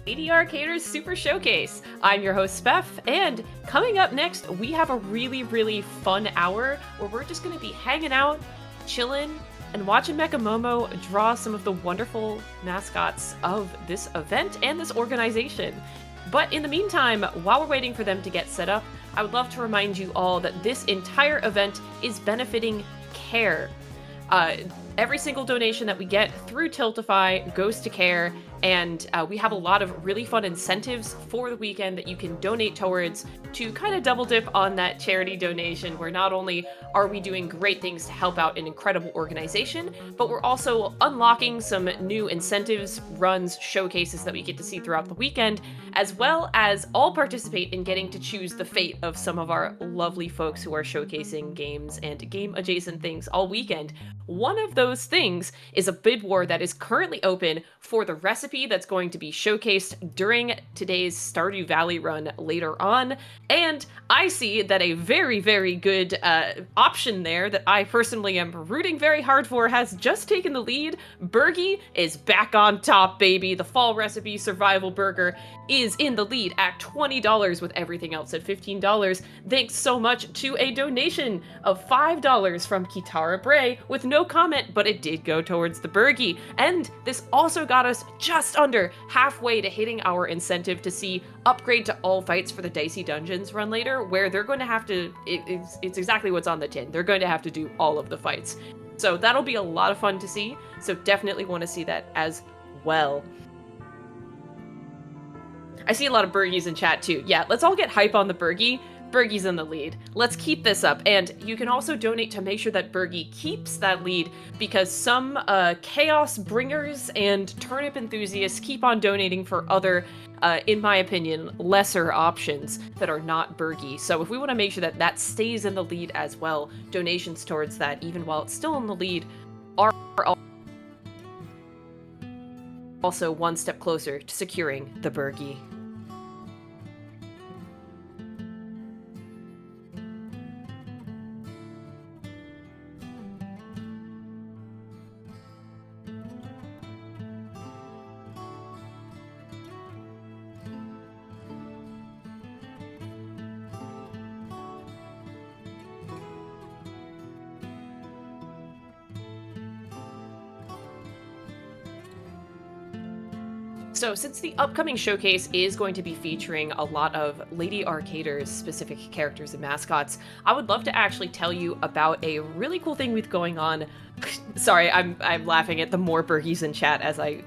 Lady Arcader's Super Showcase. I'm your host, Spef, and coming up next, we have a really fun hour where we're just going to be hanging out, chilling, and watching mechamomo draw some of the wonderful mascots of this event and this organization. But in the meantime, while we're waiting for them to get set up, I would love to remind you all that this entire event is benefiting CARE. Every single donation that we get through Tiltify goes to CARE, and we have a lot of really fun incentives for the weekend that you can donate towards to kind of double dip on that charity donation, where not only are we doing great things to help out an incredible organization, but we're also unlocking some new incentives, runs, showcases that we get to see throughout the weekend, as well as all participate in getting to choose the fate of some of our lovely folks who are showcasing games and game adjacent things all weekend. One of those things is a bid war that is currently open for the recipe that's going to be showcased during today's Stardew Valley run later on. And I see that a very good option there that I personally am rooting very hard for has just taken the lead. Burgie is back on top, baby. The fall recipe survival burger is in the lead at $20 with everything else at $15. Thanks so much to a donation of $5 from Kitara Bray with no comment, but it did go towards the Burgie. And this also got us just under halfway to hitting our incentive to see upgrade to all fights for the Dicey Dungeons run later, where they're going to have to, it's exactly what's on the tin. They're going to have to do all of the fights. So that'll be a lot of fun to see. So definitely want to see that as well. I see a lot of Burgies in chat too. Yeah, let's all get hype on the Burgie. Burgie's in the lead. Let's keep this up. And you can also donate to make sure that Burgie keeps that lead, because some chaos bringers and turnip enthusiasts keep on donating for other, in my opinion, lesser options that are not Burgie. So if we want to make sure that that stays in the lead as well, donations towards that, even while it's still in the lead, are also one step closer to securing the Burgie. So since the upcoming showcase is going to be featuring a lot of Lady Arcader's specific characters and mascots, I would love to actually tell you about a really cool thing with going on. Sorry, I'm laughing at the more Burgies in chat as I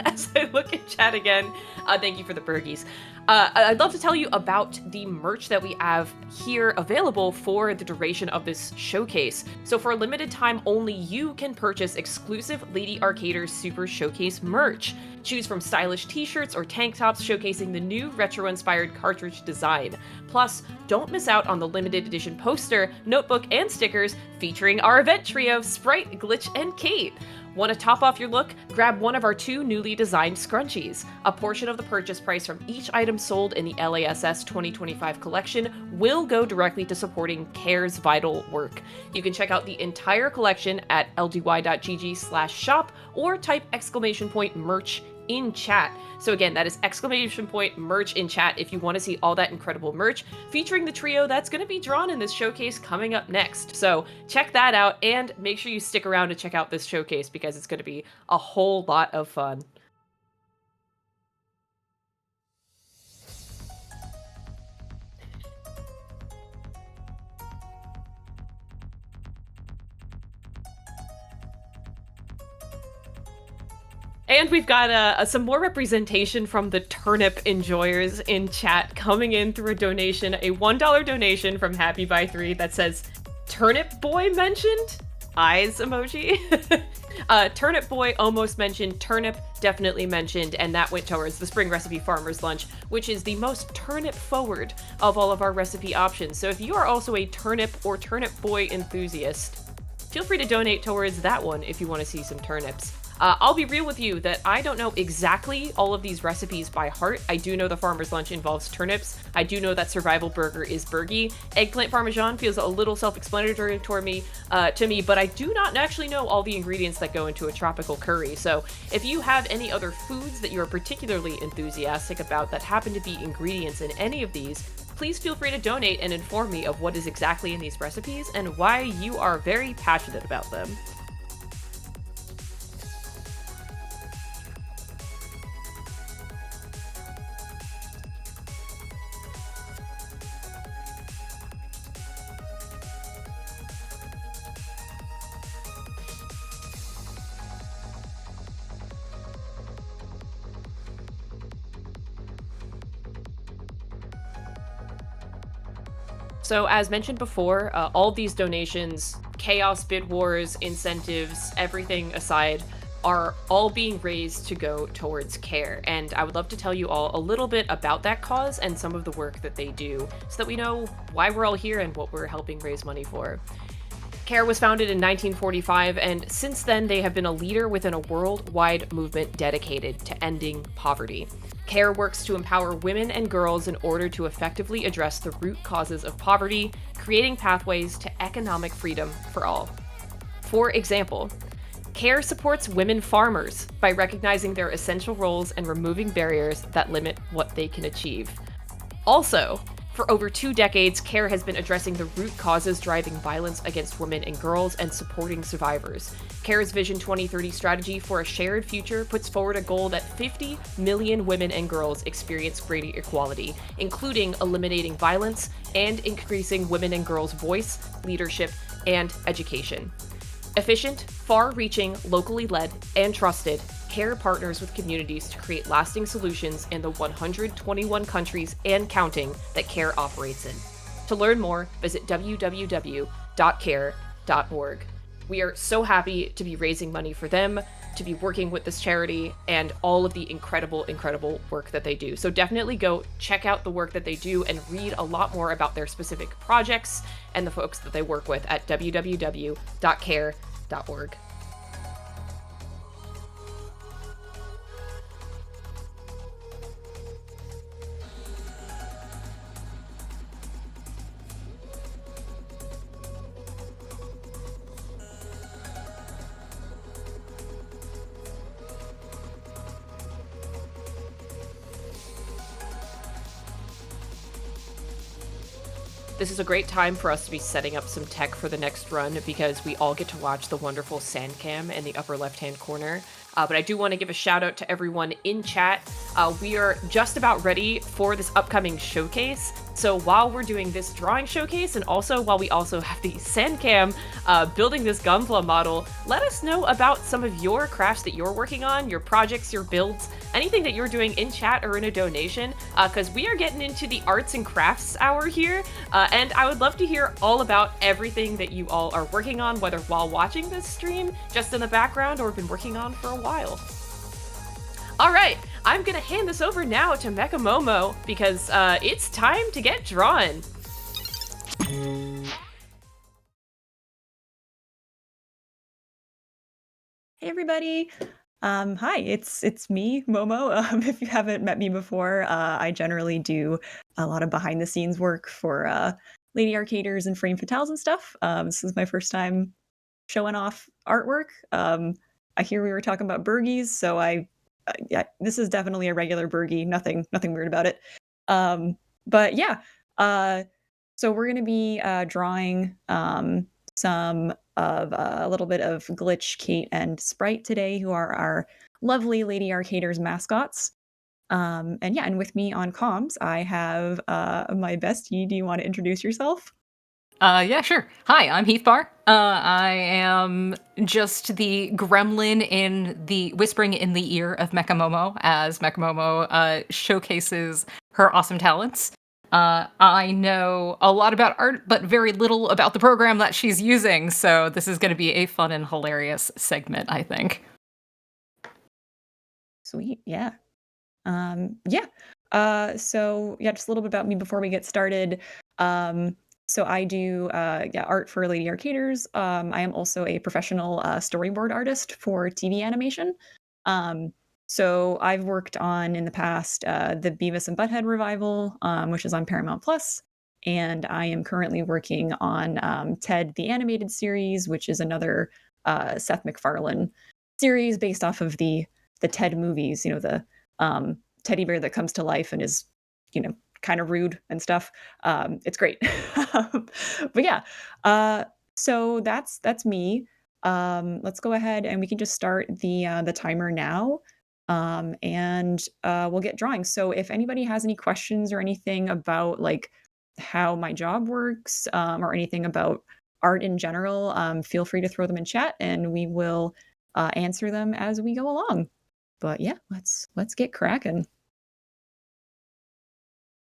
as I look at chat again. Thank you for the Burgies. I'd love to tell you about the merch that we have here available for the duration of this showcase. So for a limited time only, you can purchase exclusive Lady Arcader's Super Showcase merch. Choose from stylish t-shirts or tank tops showcasing the new retro-inspired cartridge design. Plus, don't miss out on the limited edition poster, notebook, and stickers featuring our event trio, Sprite, Glitch, and Kate. Want to top off your look? Grab one of our 2 newly designed scrunchies. A portion of the purchase price from each item sold in the LASS 2025 collection will go directly to supporting CARE's vital work. You can check out the entire collection at ldy.gg/shop or type !merch in chat. So again, that is !merch in chat if you want to see all that incredible merch featuring the trio that's going to be drawn in this showcase coming up next. So check that out, and make sure you stick around to check out this showcase because it's going to be a whole lot of fun. And we've got some more representation from the turnip enjoyers in chat coming in through a donation, a $1 donation from Happy by 3 that says, "Turnip boy mentioned?" Eyes emoji. Turnip boy almost mentioned, turnip definitely mentioned, and that went towards the Spring Recipe Farmer's Lunch, which is the most turnip forward of all of our recipe options. So if you are also a turnip or turnip boy enthusiast, feel free to donate towards that one if you want to see some turnips. I'll be real with you that I don't know exactly all of these recipes by heart. I do know the farmer's lunch involves turnips. I do know that survival burger is burgie. Eggplant parmesan feels a little self-explanatory to me, but I do not actually know all the ingredients that go into a tropical curry. So if you have any other foods that you are particularly enthusiastic about that happen to be ingredients in any of these, please feel free to donate and inform me of what is exactly in these recipes and why you are very passionate about them. So, as mentioned before, all these donations, chaos, bid wars, incentives, everything aside, are all being raised to go towards care. And I would love to tell you all a little bit about that cause and some of the work that they do so that we know why we're all here and what we're helping raise money for. CARE was founded in 1945, and since then, they have been a leader within a worldwide movement dedicated to ending poverty. CARE works to empower women and girls in order to effectively address the root causes of poverty, creating pathways to economic freedom for all. For example, CARE supports women farmers by recognizing their essential roles and removing barriers that limit what they can achieve. Also, for over 2 decades, CARE has been addressing the root causes driving violence against women and girls and supporting survivors. CARE's Vision 2030 strategy for a shared future puts forward a goal that 50 million women and girls experience greater equality, including eliminating violence and increasing women and girls' voice, leadership, and education. Efficient, far-reaching, locally led, and trusted, CARE partners with communities to create lasting solutions in the 121 countries and counting that CARE operates in. To learn more, visit www.care.org. We are so happy to be raising money for them, to be working with this charity, and all of the incredible, incredible work that they do. So definitely go check out the work that they do and read a lot more about their specific projects and the folks that they work with at www.care.org. This is a great time for us to be setting up some tech for the next run because we all get to watch the wonderful sand cam in the upper left-hand corner. But I do want to give a shout out to everyone in chat. We are just about ready for this upcoming showcase. So while we're doing this drawing showcase and also while we also have the sand cam building this Gunpla model, let us know about some of your crafts that you're working on, your projects, your builds, anything that you're doing in chat or in a donation, because we are getting into the arts and crafts hour here, and I would love to hear all about everything that you all are working on, whether while watching this stream, just in the background, or been working on for a while. All right, I'm gonna hand this over now to mechamomo because it's time to get drawn. Hey everybody. Hi, it's me, Momo. If you haven't met me before, I generally do a lot of behind the scenes work for Lady Arcaders and Frame Fatales and stuff. This is my first time showing off artwork. I hear we were talking about burgies, so yeah, this is definitely a regular burgie. Nothing weird about it. But yeah, uh, so we're gonna be drawing some of a little bit of Glitch, Kate, and Sprite today, who are our lovely Lady Arcaders mascots. And yeah, and with me on comms, I have my bestie. Do you want to introduce yourself? Yeah, sure. Hi, I'm Heathbar. I am just the gremlin in the whispering in the ear of mechamomo as mechamomo showcases her awesome talents. I know a lot about art, but very little about the program that she's using, so this is going to be a fun and hilarious segment, I think. Sweet, yeah. Yeah. So yeah, just a little bit about me before we get started. Um, So I do art for Lady Arcaders. I am also a professional storyboard artist for TV animation. Um, so I've worked on in the past the Beavis and Butthead revival, which is on Paramount Plus, and I am currently working on Ted the Animated Series, which is another Seth MacFarlane series based off of the Ted movies. You know, the teddy bear that comes to life and is, kind of rude and stuff. It's great. But yeah, so that's me. Let's go ahead and we can just start the timer now. And we'll get drawing. So if anybody has any questions or anything about like how my job works, or anything about art in general, feel free to throw them in chat and we will answer them as we go along. But yeah, let's get cracking.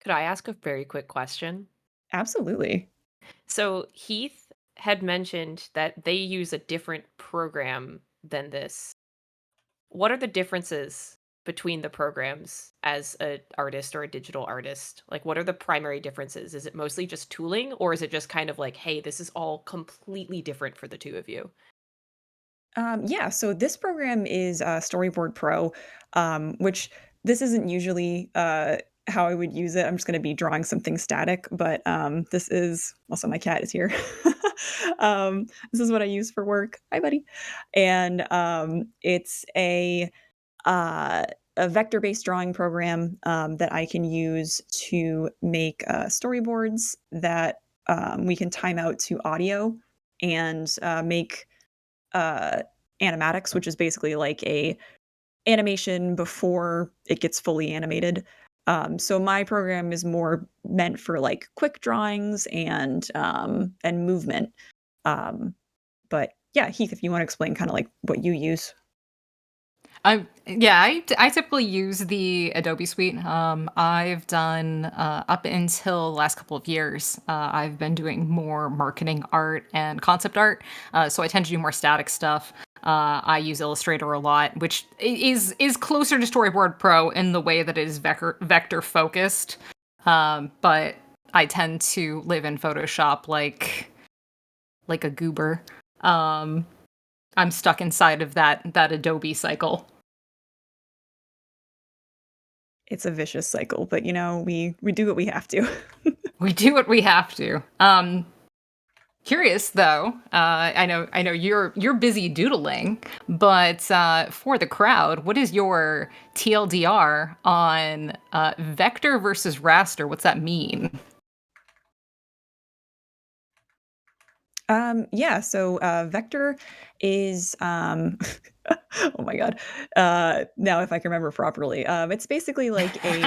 Could I ask a very quick question? Absolutely. So Heath had mentioned that they use a different program than this. What are the differences between the programs as an artist or a digital artist? Like, what are the primary differences? Is it mostly just tooling, or is it just kind of like, hey, this is all completely different for the two of you? Yeah, so this program is Storyboard Pro, which this isn't usually how I would use it. I'm just going to be drawing something static, but this is also my cat is here. This is what I use for work. Hi, buddy. And it's uh, a vector-based drawing program that I can use to make storyboards that we can time out to audio and make uh, animatics, which is basically like a animation before it gets fully animated. So my program is more meant for like quick drawings and movement. But yeah, Heath, if you want to explain kind of like what you use. I typically use the Adobe suite. I've done up until the last couple of years. I've been doing more marketing art and concept art, so I tend to do more static stuff. I use Illustrator a lot, which is closer to Storyboard Pro in the way that it is vector focused. But I tend to live in Photoshop like a goober. Um, I'm stuck inside of that Adobe cycle. It's a vicious cycle, but we do what we have to. We do what we have to. Curious though, I know you're busy doodling, but for the crowd, what is your TLDR on vector versus raster? What's that mean? Yeah, so vector is oh my god. Now if I can remember properly, it's basically like a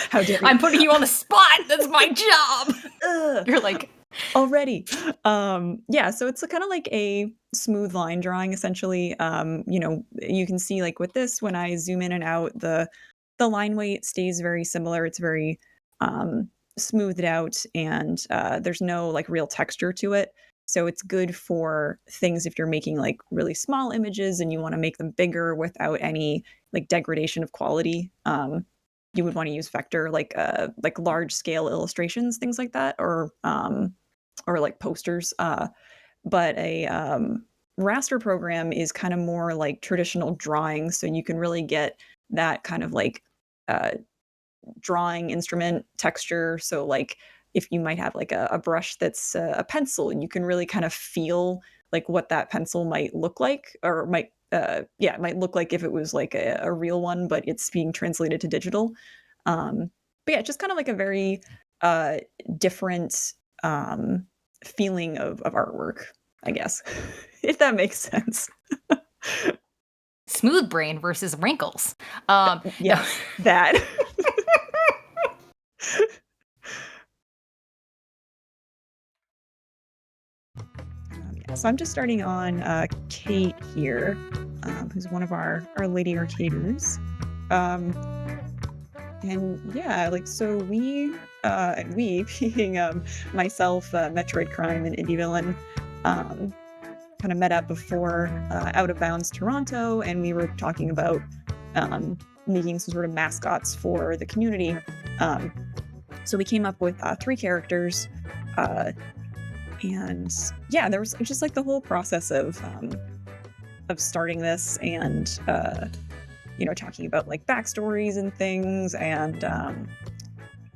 how dare you? I'm putting you on the spot. That's my job. Ugh, You're like, already. Yeah, so it's kind of like a smooth line drawing essentially. You can see like with this when I zoom in and out, the line weight stays very similar. It's very um smoothed out and there's no like real texture to it. So it's good for things if you're making like really small images and you want to make them bigger without any like degradation of quality. You would want to use vector like large scale illustrations, things like that, or like posters. But a raster program is kind of more like traditional drawing, so you can really get that kind of like uh, drawing instrument texture. So like if you might have like a brush that's a pencil, and you can really kind of feel like what that pencil might look like, or might it might look like if it was like a real one, but it's being translated to digital. But yeah, just kind of like a very uh, different feeling of artwork, I guess, if that makes sense. smooth brain versus wrinkles. No. Yes, that. Yeah, so I'm just starting on Kate here, who's one of our lady arcaders. Um, and yeah, like so we being myself, Metroid Crime and Indie Villain, um, kind of met up before Out of Bounds Toronto, and we were talking about um, making some sort of mascots for the community. Um, So we came up with 3 characters, and yeah, there was just like the whole process of starting this and talking about like backstories and things, and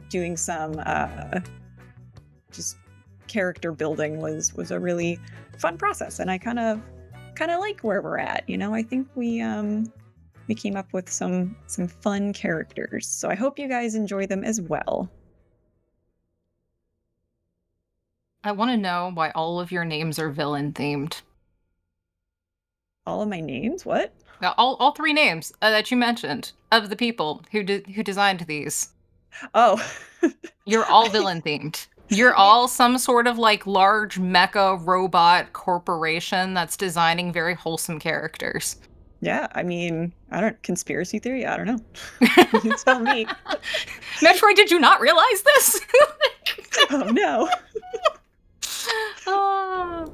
doing some just character building was a really fun process, and I kind of like where we're at. I think we came up with some fun characters, so I hope you guys enjoy them as well. I want to know why all of your names are villain themed. All of my names? What? Now, all 3 names that you mentioned of the people who designed these. Oh. You're all villain themed. You're all some sort of like large mecha robot corporation that's designing very wholesome characters. Yeah, I mean, conspiracy theory? I don't know. You tell me. Metroid, did you not realize this? Oh no. Oh.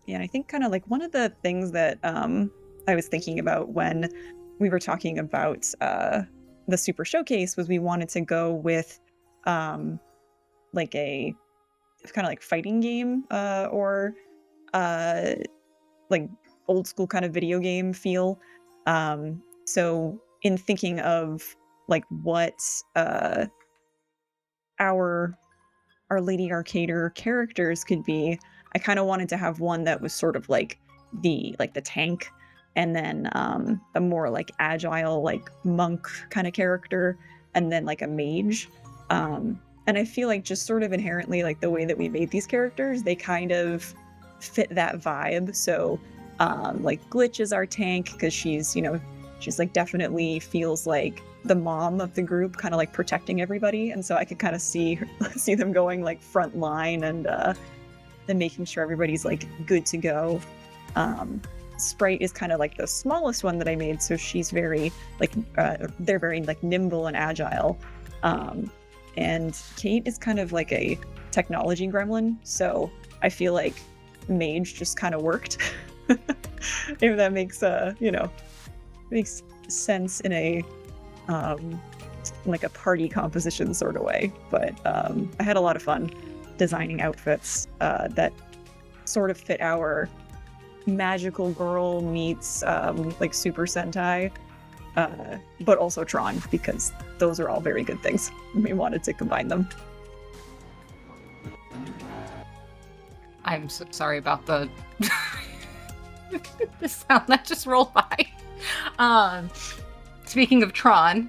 Yeah, I think kind of like one of the things that I was thinking about when we were talking about the Super Showcase was we wanted to go with like a kind of like fighting game, or like old school kind of video game feel. So in thinking of like what our Lady Arcader characters could be, I kind of wanted to have one that was sort of like the tank, and then a more like agile like monk kind of character, and then like a mage. And I feel like just sort of inherently like the way that we made these characters, they kind of fit that vibe. So like Glitch is our tank because she's like definitely feels like the mom of the group, kind of like protecting everybody, and so I could kind of see them going like front line and making sure everybody's like good to go. Sprite is kind of like the smallest one that I made, so she's very like they're very like nimble and agile. And Kate is kind of like a technology gremlin, so I feel like mage just kind of worked. If that makes makes sense in a like a party composition sort of way. But I had a lot of fun designing outfits that sort of fit our magical girl meets like Super Sentai, but also Tron, because those are all very good things. We wanted to combine them. I'm so sorry about the the sound that just rolled by. Speaking of Tron,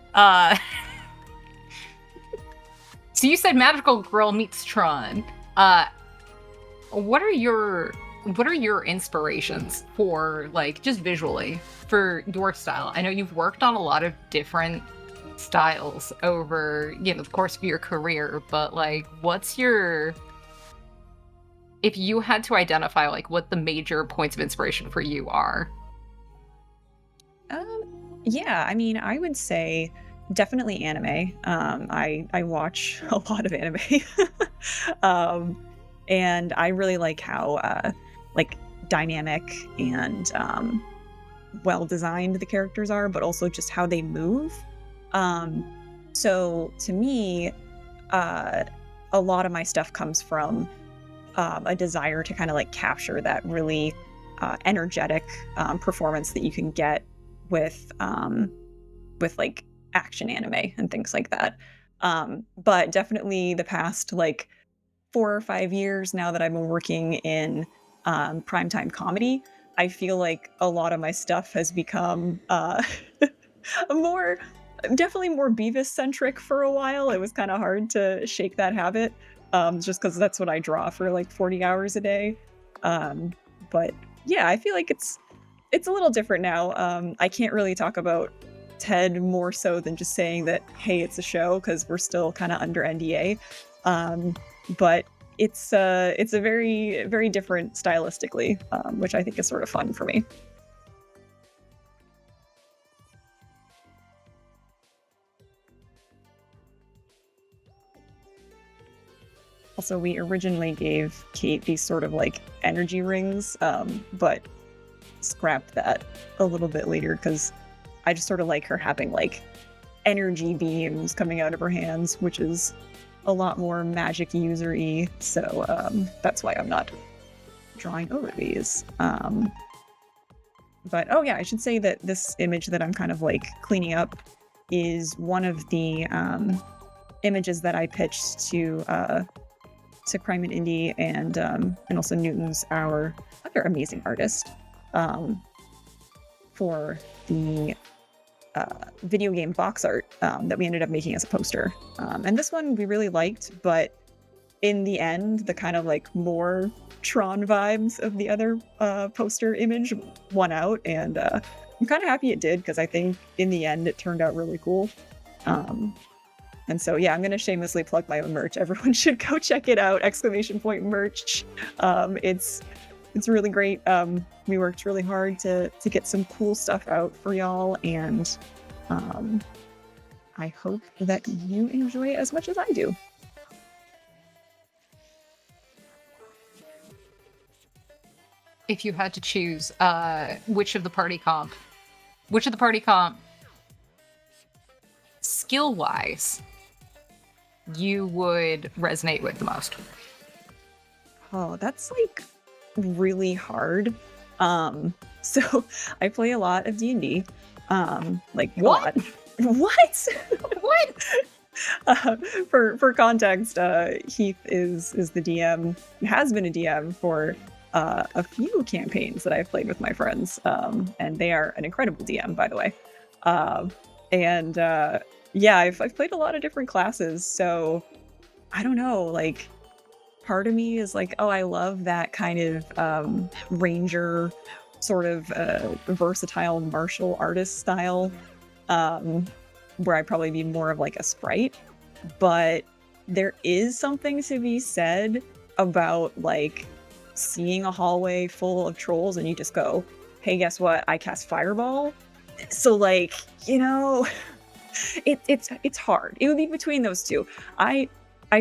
so you said Magical Girl meets Tron. What are your inspirations for, like, just visually for your style? I know you've worked on a lot of different styles over, the course of your career, but like, if you had to identify like what the major points of inspiration for you are? Yeah, I mean, I would say definitely anime. I watch a lot of anime. And I really like how like dynamic and well designed the characters are, but also just how they move. So to me, a lot of my stuff comes from a desire to kind of like capture that really energetic performance that you can get with like action anime and things like that. But definitely the past like 4 or 5 years now that I've been working in primetime comedy, I feel like a lot of my stuff has become definitely more Beavis centric for a while. It was kind of hard to shake that habit, just because that's what I draw for like 40 hours a day. But yeah, I feel like it's a little different now. I can't really talk about Ted more so than just saying that, hey, it's a show, because we're still kind of under NDA. But it's a very, very different stylistically, which I think is sort of fun for me. Also, we originally gave Kate these sort of like energy rings, but scrapped that a little bit later because I just sort of like her having like energy beams coming out of her hands, which is a lot more magic user-y. So that's why I'm not drawing over these. But oh yeah, I should say that this image that I'm kind of like cleaning up is one of the images that I pitched to Crime and Indie and also Newton's, our other amazing artist, for the video game box art that we ended up making as a poster. And this one we really liked, but in the end, the kind of like more Tron vibes of the other poster image won out, and I'm kind of happy it did because I think in the end it turned out really cool. And so yeah, I'm gonna shamelessly plug my own merch. Everyone should go check it out! ! Merch. It's really great. We worked really hard to get some cool stuff out for y'all, and I hope that you enjoy it as much as I do. If you had to choose which of the party comp skill-wise you would resonate with the most? Oh, that's like really hard. So I play a lot of D&D. Like what? What? What? For context, Heath is the DM, has been a DM for a few campaigns that I've played with my friends, and they are an incredible DM, by the way. Yeah, I've played a lot of different classes, so I don't know, like, part of me is like, oh, I love that kind of ranger sort of versatile martial artist style, where I'd probably be more of like a sprite. But there is something to be said about like seeing a hallway full of trolls and you just go, hey, guess what? I cast fireball. So like, you know, it's hard. It would be between those two. I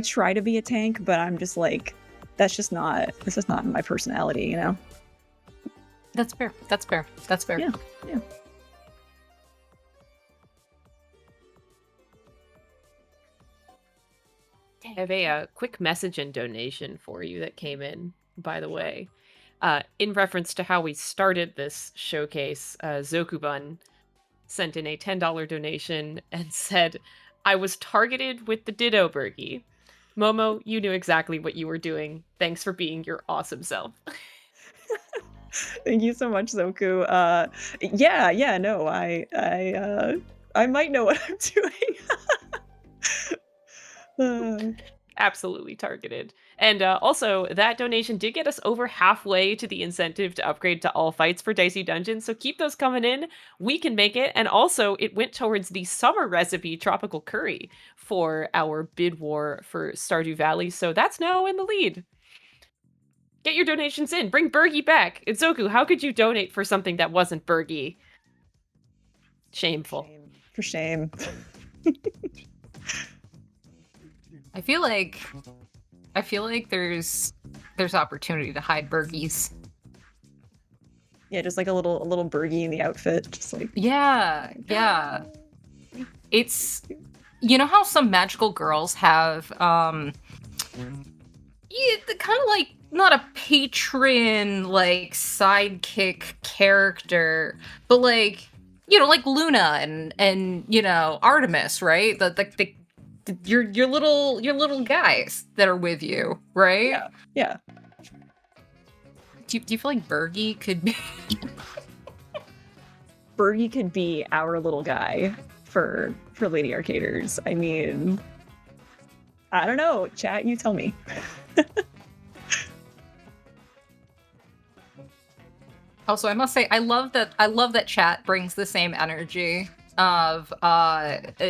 try to be a tank, but I'm just like, this is not my personality, you know? That's fair. Yeah. I have a quick message and donation for you that came in, by the way. In reference to how we started this showcase, Zokubun sent in a $10 donation and said, I was targeted with the Ditto Burgie. Momo, you knew exactly what you were doing. Thanks for being your awesome self. Thank you so much, Zoku. No, I might know what I'm doing. Absolutely targeted. And also, that donation did get us over halfway to the incentive to upgrade to all fights for Dicey Dungeons, so keep those coming in. We can make it. And also, it went towards the summer recipe tropical curry for our bid war for Stardew Valley, so that's now in the lead. Get your donations in. Bring Bergie back. Itzoku, how could you donate for something that wasn't Bergie? Shameful. For shame. I feel like there's opportunity to hide Bergies. Yeah, just like a little Bergie in the outfit, just like yeah. It's, you know how some magical girls have kind of like not a patron like sidekick character, but like, you know, like Luna and you know, Artemis, right? The your little guys that are with you, right? Yeah. Do you feel like Bergie could be Bergie could be our little guy for Lady Arcaders? I mean, I don't know. Chat, you tell me. Also, I must say, I love that chat brings the same energy of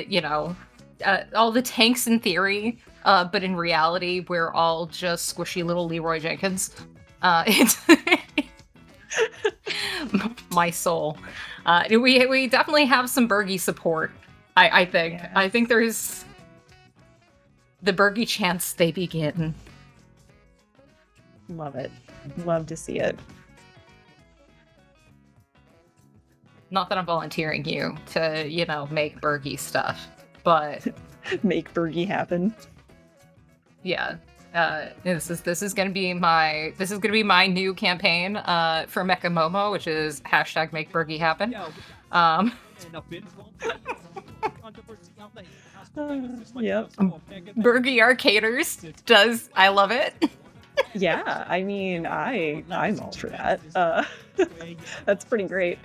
you know, all the tanks in theory, but in reality, we're all just squishy little Leroy Jenkins. It's my soul. We definitely have some Bergie support. I think. Yeah. I think there's the Bergie chants they begin. Love it. Love to see it. Not that I'm volunteering you to, make burgy stuff, but Make Bergie happen. yeah. This is gonna be my new campaign for mechamomo, which is #MakeBurgie happen. Yep. Burgy Arcaders I love it. Yeah, I mean, I'm all for that. That's pretty great.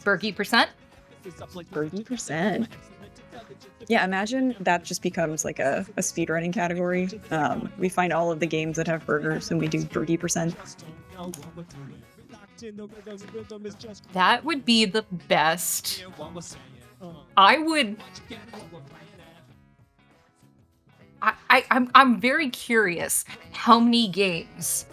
Burgy percent. 30%. Yeah, imagine that just becomes like a speedrunning category. We find all of the games that have burgers and we do 30%. That would be the best. I'm very curious how many games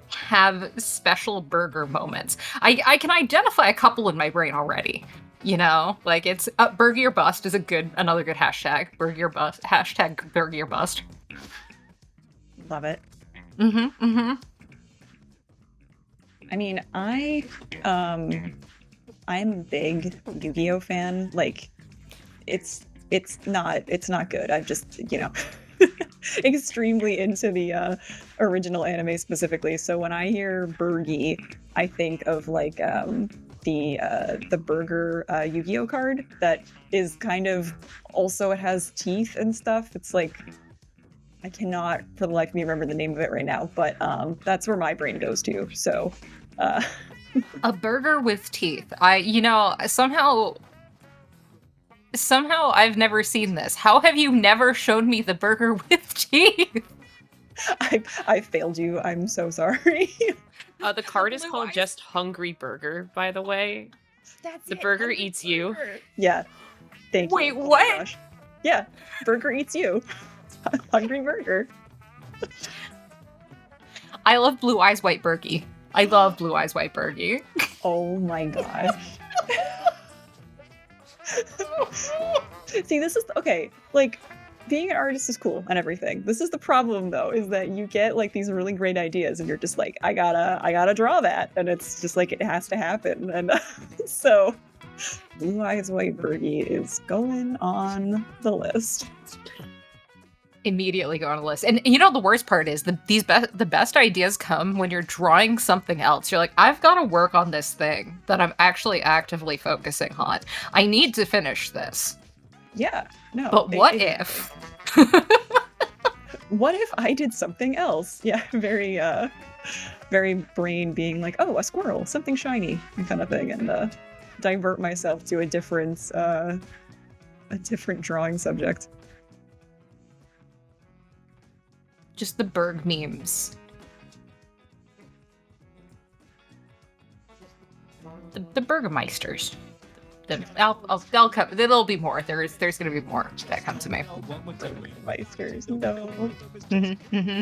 have special burger moments. I can identify a couple in my brain already. Like it's Burger or Bust is another good hashtag. Burger or Bust, #Burger or Bust. Love it. Mm-hmm. I mean, I'm a big Yu-Gi-Oh fan. Like, it's not good. I'm just, extremely into the original anime specifically. So when I hear Burgie, I think of like the burger Yu-Gi-Oh card that is kind of also, it has teeth and stuff. It's like, I cannot for the life of me remember the name of it right now, but that's where my brain goes to. So A burger with teeth. Somehow I've never seen this. How have you never shown me the burger with teeth? I failed you. I'm so sorry. The card is called just Hungry Burger, by the way. That's the burger eats you. Yeah. Thank you. Wait, Oh my what? gosh. Yeah. Burger eats you. Hungry Burger. I love Blue Eyes White Burgie. I love Blue Eyes White Burgie. Oh my gosh. See, this is okay. Like, being an artist is cool and everything. This is the problem, though, is that you get like these really great ideas, and you're just like, I gotta draw that, and it's just like it has to happen. And so, Blue Eyes White Burgie is going on the list. Immediately go on a list. And the worst part is the best ideas come when you're drawing something else. You're like, I've got to work on this thing that I'm actually actively focusing on. I need to finish this. Yeah, no. But what if? What if I did something else? Yeah, very very brain being like, oh, a squirrel, something shiny, kind of thing, and divert myself to a different drawing subject. Just the Berg memes. The Burgermeisters. I'll cover. There'll be more. There's gonna be more that come to me. Burgermeisters, no. Mm-hmm.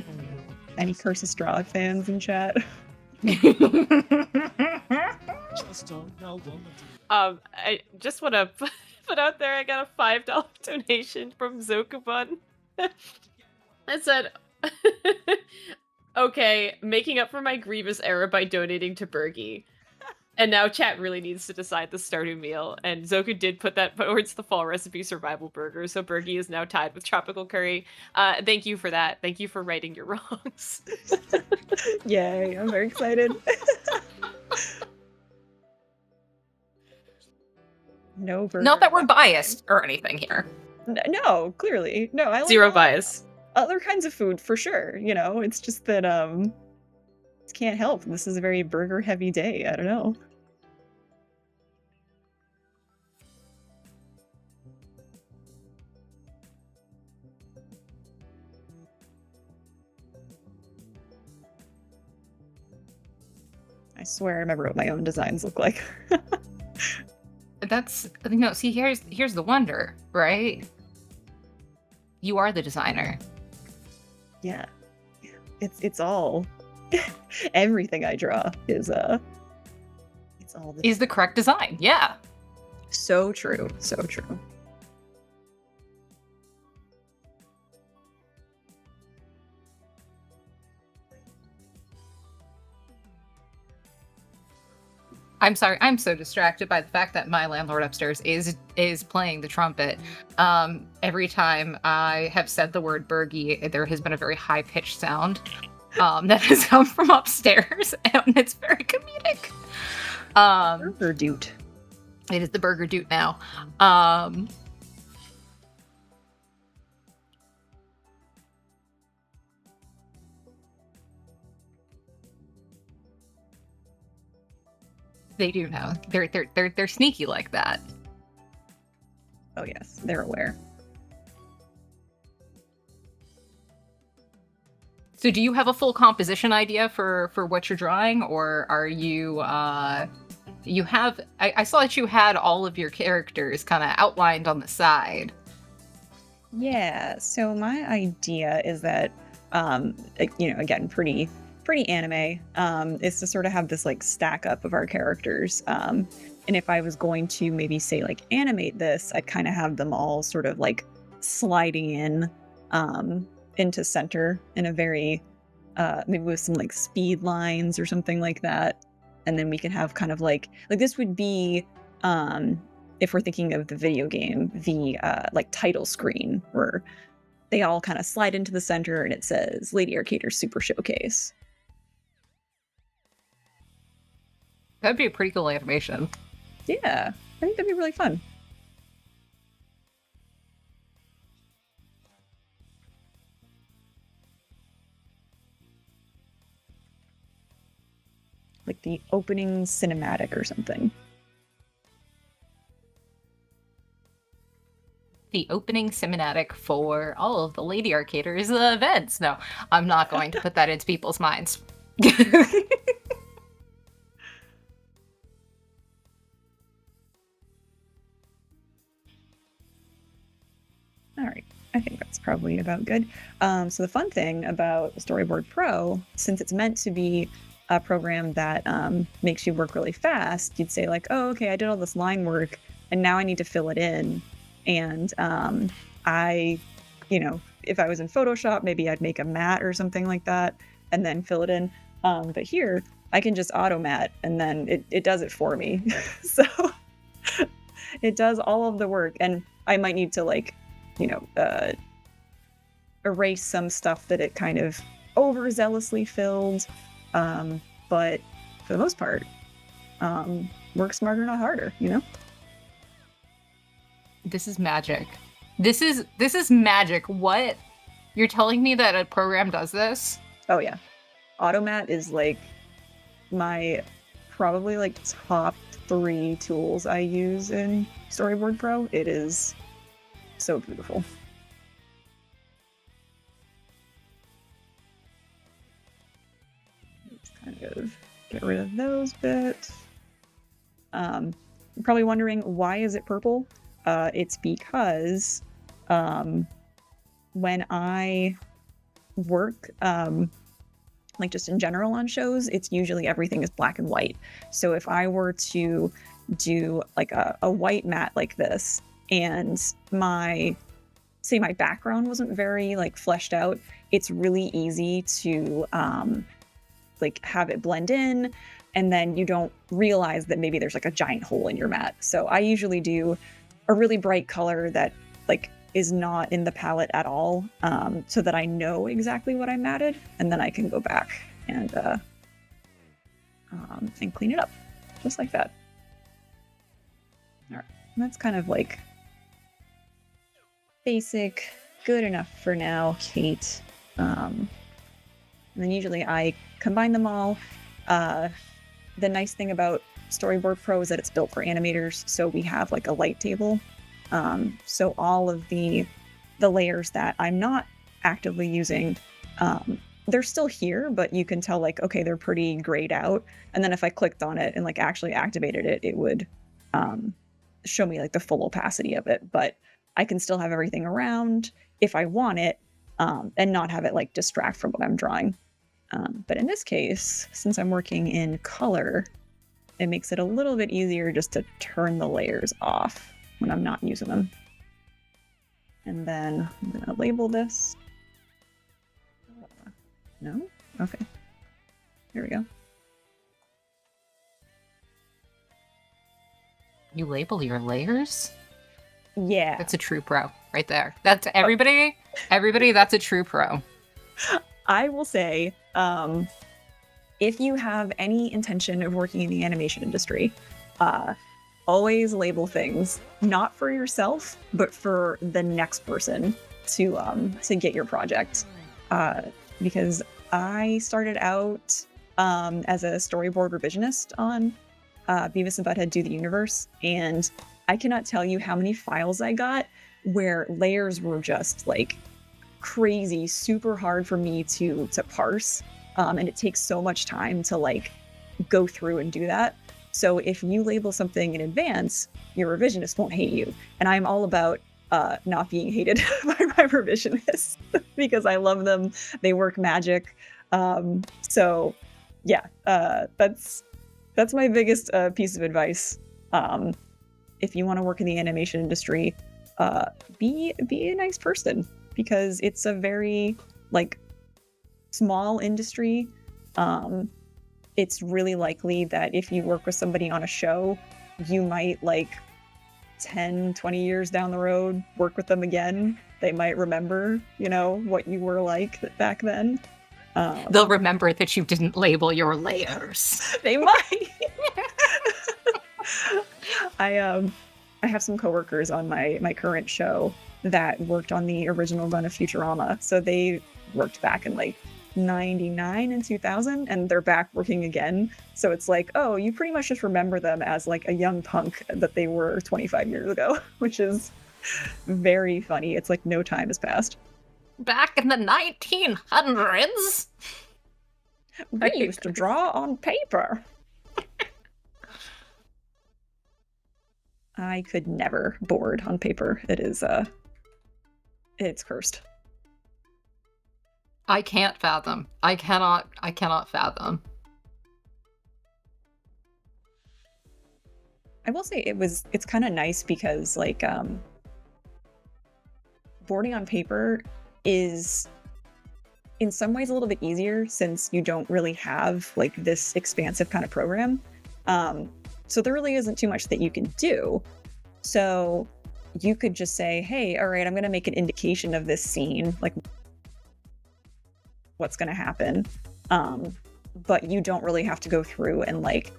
Any Curse of Strahd fans in chat? I just want to put out there, I got a $5 donation from Zokubun. It said, okay, making up for my Grievous error by donating to Burgie. And now chat really needs to decide the starting meal. And Zoku did put that towards the fall recipe survival burger. So Burgie is now tied with tropical curry. Thank you for that. Thank you for righting your wrongs. Yay, I'm very excited. No burger. Not that we're biased or anything here. No, clearly. No, I like Zero bias. other kinds of food for sure. It's just that can't help. This is a very burger heavy day. I don't know. I swear I remember what my own designs look like. See, here's the wonder, right? You are the designer. Yeah. It's all everything I draw is it's all is the correct design. Yeah. So true. So true. I'm sorry. I'm so distracted by the fact that my landlord upstairs is playing the trumpet. Every time I have said the word Bergie, there has been a very high pitched sound that has come from upstairs, and it's very comedic. Burger doot. It is the burger doot now. They do know. They're sneaky like that. Oh yes, they're aware. So do you have a full composition idea for what you're drawing, or are you you have I saw that you had all of your characters kind of outlined on the side. Yeah, so my idea is that again, pretty anime, is to sort of have this like stack up of our characters. And if I was going to maybe say like animate this, I'd kind of have them all sort of like sliding in into center in a very maybe with some like speed lines or something like that. And then we can have kind of like this would be if we're thinking of the video game, the like title screen where they all kind of slide into the center and it says Lady Arcader's Super Showcase. That'd be a pretty cool animation. Yeah, I think that'd be really fun. Like the opening cinematic or something. The opening cinematic for all of the Lady Arcaders events. No, I'm not going to put that into people's minds. All right, I think that's probably about good. So the fun thing about Storyboard Pro, since it's meant to be a program that makes you work really fast, you'd say like, oh, okay, I did all this line work and now I need to fill it in. And if I was in Photoshop, maybe I'd make a matte or something like that and then fill it in. But here I can just auto matte and then it does it for me. So it does all of the work, and I might need to erase some stuff that it kind of overzealously filled. But for the most part, work smarter, not harder, This is magic. This is magic. What? You're telling me that a program does this? Oh yeah. Automat is like my probably like top 3 tools I use in Storyboard Pro. It is so beautiful. Let's kind of get rid of those bits. You're probably wondering, why is it purple? It's because when I work, like just in general on shows, it's usually everything is black and white. So if I were to do like a white mat like this, and my background wasn't very like fleshed out, it's really easy to like have it blend in, and then you don't realize that maybe there's like a giant hole in your mat. So I usually do a really bright color that like is not in the palette at all, so that I know exactly what I matted, and then I can go back and clean it up just like that. All right, that's kind of like basic, good enough for now, Kate. And then usually I combine them all. The nice thing about Storyboard Pro is that it's built for animators, so we have like a light table. So all of the layers that I'm not actively using, they're still here, but you can tell like, okay, they're pretty grayed out. And then if I clicked on it and like actually activated it, it would show me like the full opacity of it. But I can still have everything around if I want it, and not have it like distract from what I'm drawing. But in this case, since I'm working in color, it makes it a little bit easier just to turn the layers off when I'm not using them. And then I'm gonna label this. No? Okay. Here we go. You label your layers? Yeah. That's a true pro right there. That's everybody. Everybody, that's a true pro. I will say, if you have any intention of working in the animation industry, always label things not for yourself, but for the next person to get your project. Because I started out as a storyboard revisionist on Beavis and Butthead Do the Universe, and I cannot tell you how many files I got where layers were just like crazy, super hard for me to parse, and it takes so much time to like go through and do that. So if you label something in advance, your revisionist won't hate you. And I'm all about not being hated by my revisionists because I love them. They work magic. So yeah, that's my biggest piece of advice. If you want to work in the animation industry, be a nice person, because it's a very like small industry. It's really likely that if you work with somebody on a show, you might like 10, 20 years down the road work with them again. They might remember, what you were like back then. They'll remember that you didn't label your layers. They might. I have some coworkers on my current show that worked on the original run of Futurama. So they worked back in like 99 and 2000, and they're back working again. So it's like, oh, you pretty much just remember them as like a young punk that they were 25 years ago, which is very funny. It's like no time has passed. Back in the 1900s, we used to draw on paper. I could never board on paper. It is it's cursed. I can't fathom. I cannot fathom. I will say it's kind of nice because like boarding on paper is in some ways a little bit easier since you don't really have like this expansive kind of program. So there really isn't too much that you can do. So you could just say, hey, all right, I'm going to make an indication of this scene, like what's going to happen. But you don't really have to go through and like,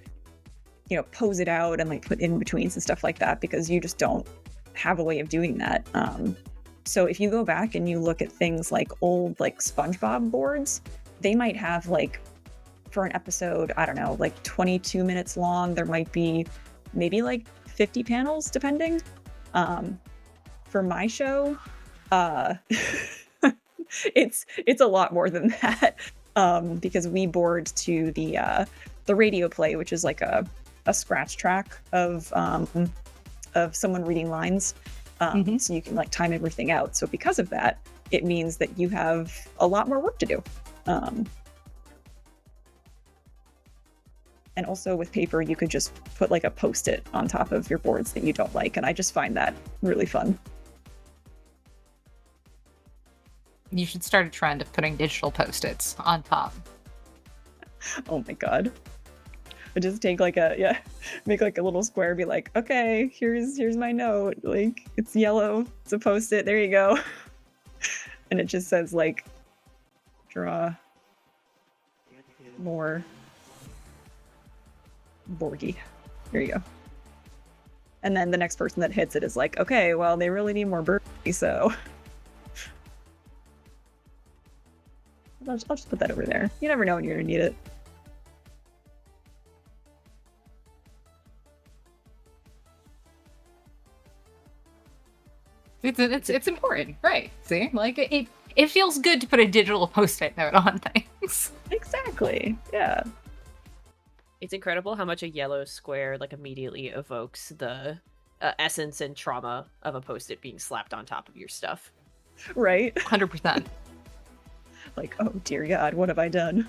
pose it out and like put in betweens and stuff like that, because you just don't have a way of doing that. So if you go back and you look at things like old like SpongeBob boards, they might have like, for an episode, I don't know, like 22 minutes long, there might be maybe like 50 panels depending. For my show, it's a lot more than that, because we board to the radio play, which is like a scratch track of someone reading lines. So you can like time everything out. So because of that, it means that you have a lot more work to do. And also with paper, you could just put like a Post-it on top of your boards that you don't like. And I just find that really fun. You should start a trend of putting digital Post-its on top. Oh my God. I just take like make like a little square, be like, okay, here's my note. Like it's yellow, it's a Post-it, there you go. And it just says like, draw more Borgie. There you go. And then the next person that hits it is like, okay, well, they really need more Borgie, so I'll just put that over there. You never know when you're gonna need it. It's important, right? See, like it feels good to put a digital Post-it note on things. Exactly. Yeah. It's incredible how much a yellow square like immediately evokes the essence and trauma of a Post-it being slapped on top of your stuff. Right? 100%. Like, oh dear God, what have I done?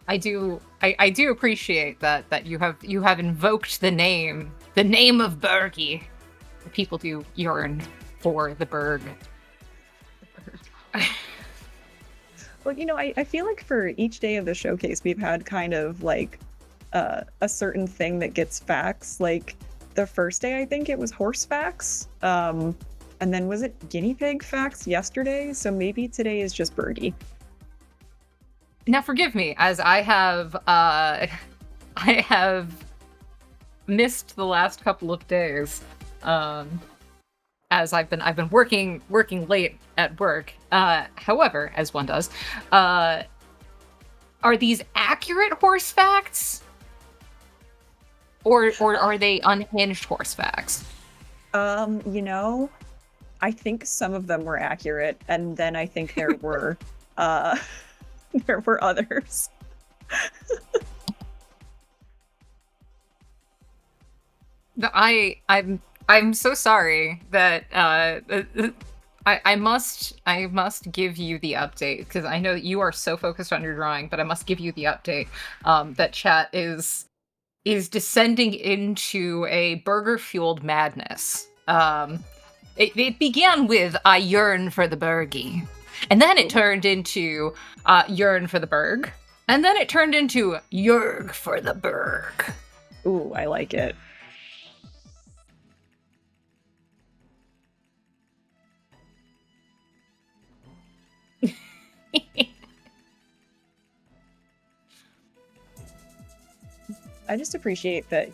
I do appreciate that you have invoked the name of Bergie. People do yearn for the Berg. Well, I feel like for each day of the showcase, we've had kind of like a certain thing that gets facts. Like the first day, I think it was horse facts. And then was it guinea pig facts yesterday? So maybe today is just Bergie. Now forgive me, as I have missed the last couple of days. As I've been working late at work. However, as one does, are these accurate horse facts, or are they unhinged horse facts? I think some of them were accurate, and then I think there were there were others. I'm so sorry that I must give you the update, because I know that you are so focused on your drawing, but I must give you the update that chat is descending into a burger-fueled madness. It began with "I yearn for the Bergie," and then it turned into "yearn for the Berg," and then it turned into "yerg for the Berg." Ooh, I like it. I just appreciate that,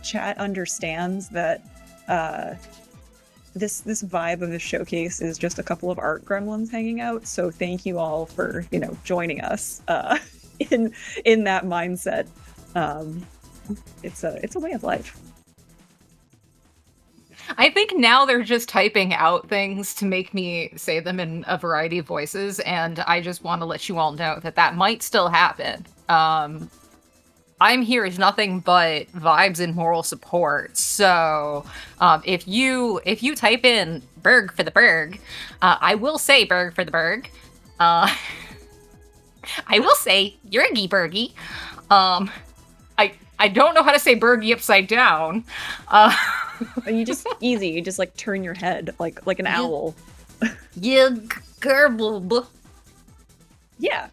chat understands that this vibe of the showcase is just a couple of art gremlins hanging out. So thank you all for, joining us in that mindset. It's a way of life. I think now they're just typing out things to make me say them in a variety of voices, and I just want to let you all know that might still happen. I'm here as nothing but vibes and moral support. So if you type in "Berg for the Berg," I will say "Berg for the Berg." I will say "Yergy Bergie." I don't know how to say Bergie upside down. You just like turn your head like an owl. Yeah, gerble. Yeah.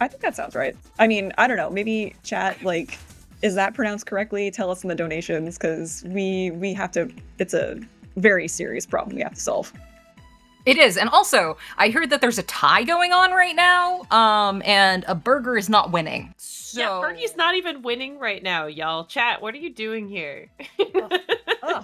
I think that sounds right. I mean, I don't know. Maybe chat, is that pronounced correctly? Tell us in the donations, because we have to. It's a very serious problem we have to solve. It is, and also I heard that there's a tie going on right now, and a burger is not winning. So... Yeah, Bergie's not even winning right now, y'all. Chat, what are you doing here?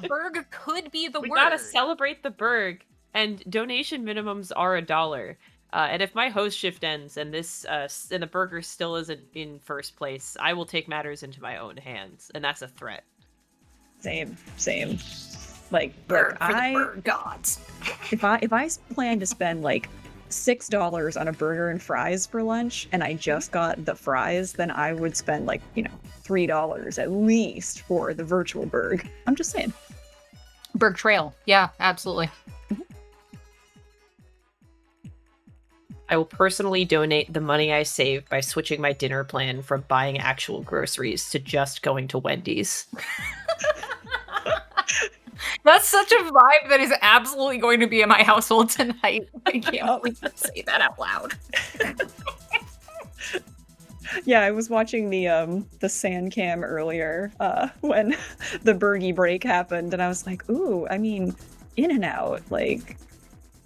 Berg could be the word. We gotta celebrate the Berg, and donation minimums are $1. And if my host shift ends and this and the burger still isn't in first place, I will take matters into my own hands, and that's a threat. Same. Berg for the Berg gods. If I plan to spend $6 on a burger and fries for lunch, and I just got the fries, then I would spend $3 at least for the virtual Berg. I'm just saying. Berg Trail. Yeah, absolutely. I will personally donate the money I save by switching my dinner plan from buying actual groceries to just going to Wendy's. That's such a vibe that is absolutely going to be in my household tonight. I can't wait to say that out loud. Yeah, I was watching the sand cam earlier when the Bergie break happened, and I was like, ooh, I mean, In-N-Out,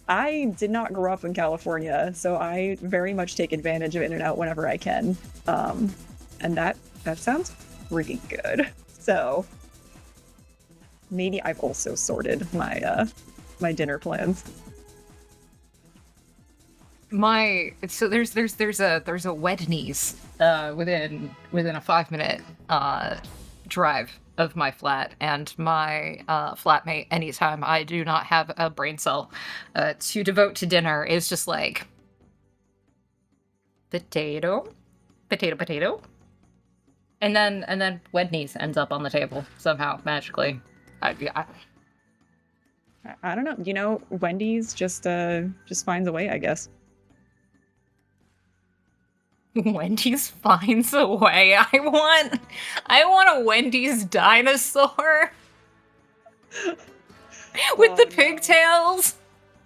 I did not grow up in California, so I very much take advantage of In-N-Out whenever I can. And that sounds pretty good. So maybe I've also sorted my my dinner plans. So there's a Wednesdays within a 5-minute drive of my flat, and my flatmate, anytime I do not have a brain cell to devote to dinner, is just like potato, and then Wednesdays ends up on the table somehow magically. I don't know. Wendy's just finds a way, I guess. Wendy's finds a way. I want a Wendy's dinosaur with the pigtails.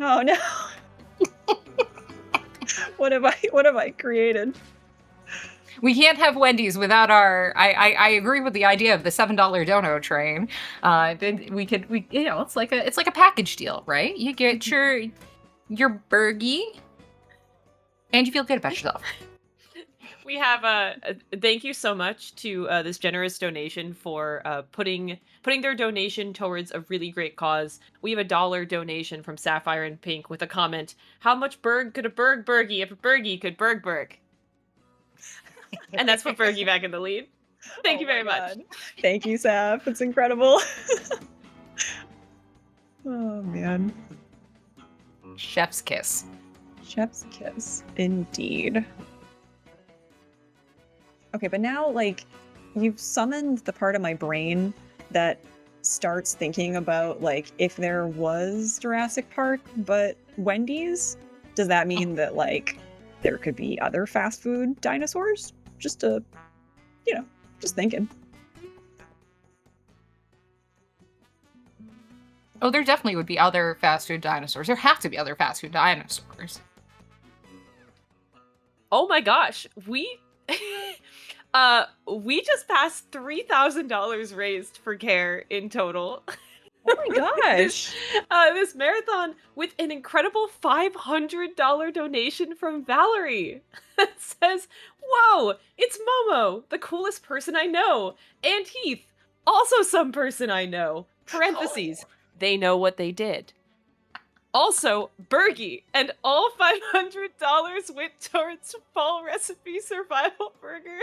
Oh no. What have I created? We can't have Wendy's without our. I agree with the idea of the $7 dono train. It's like a package deal, right? You get your burgie, and you feel good about yourself. We have thank you so much to this generous donation for putting their donation towards a really great cause. We have a $1 donation from Sapphire and Pink with a comment: "How much burg could a burgie if a burgie could burg?" And that's put Bergie back in the lead. Thank you very much. Thank you, Saf. It's incredible. Oh man. Chef's kiss. Chef's kiss, indeed. Okay, but now, like, you've summoned the part of my brain that starts thinking about, like, if there was Jurassic Park, but Wendy's, does that mean that, like, there could be other fast food dinosaurs? Just thinking. Oh, there definitely would be other fast food dinosaurs. There have to be other fast food dinosaurs. Oh my gosh, we just passed $3,000 raised for care in total. Oh my gosh. This marathon with an incredible $500 donation from Valerie. That says, "Whoa, it's Momo, the coolest person I know, and Heath, also some person I know. Parentheses, they know what they did. Also, Bergie, and all $500 went towards Fall Recipe Survival Burger,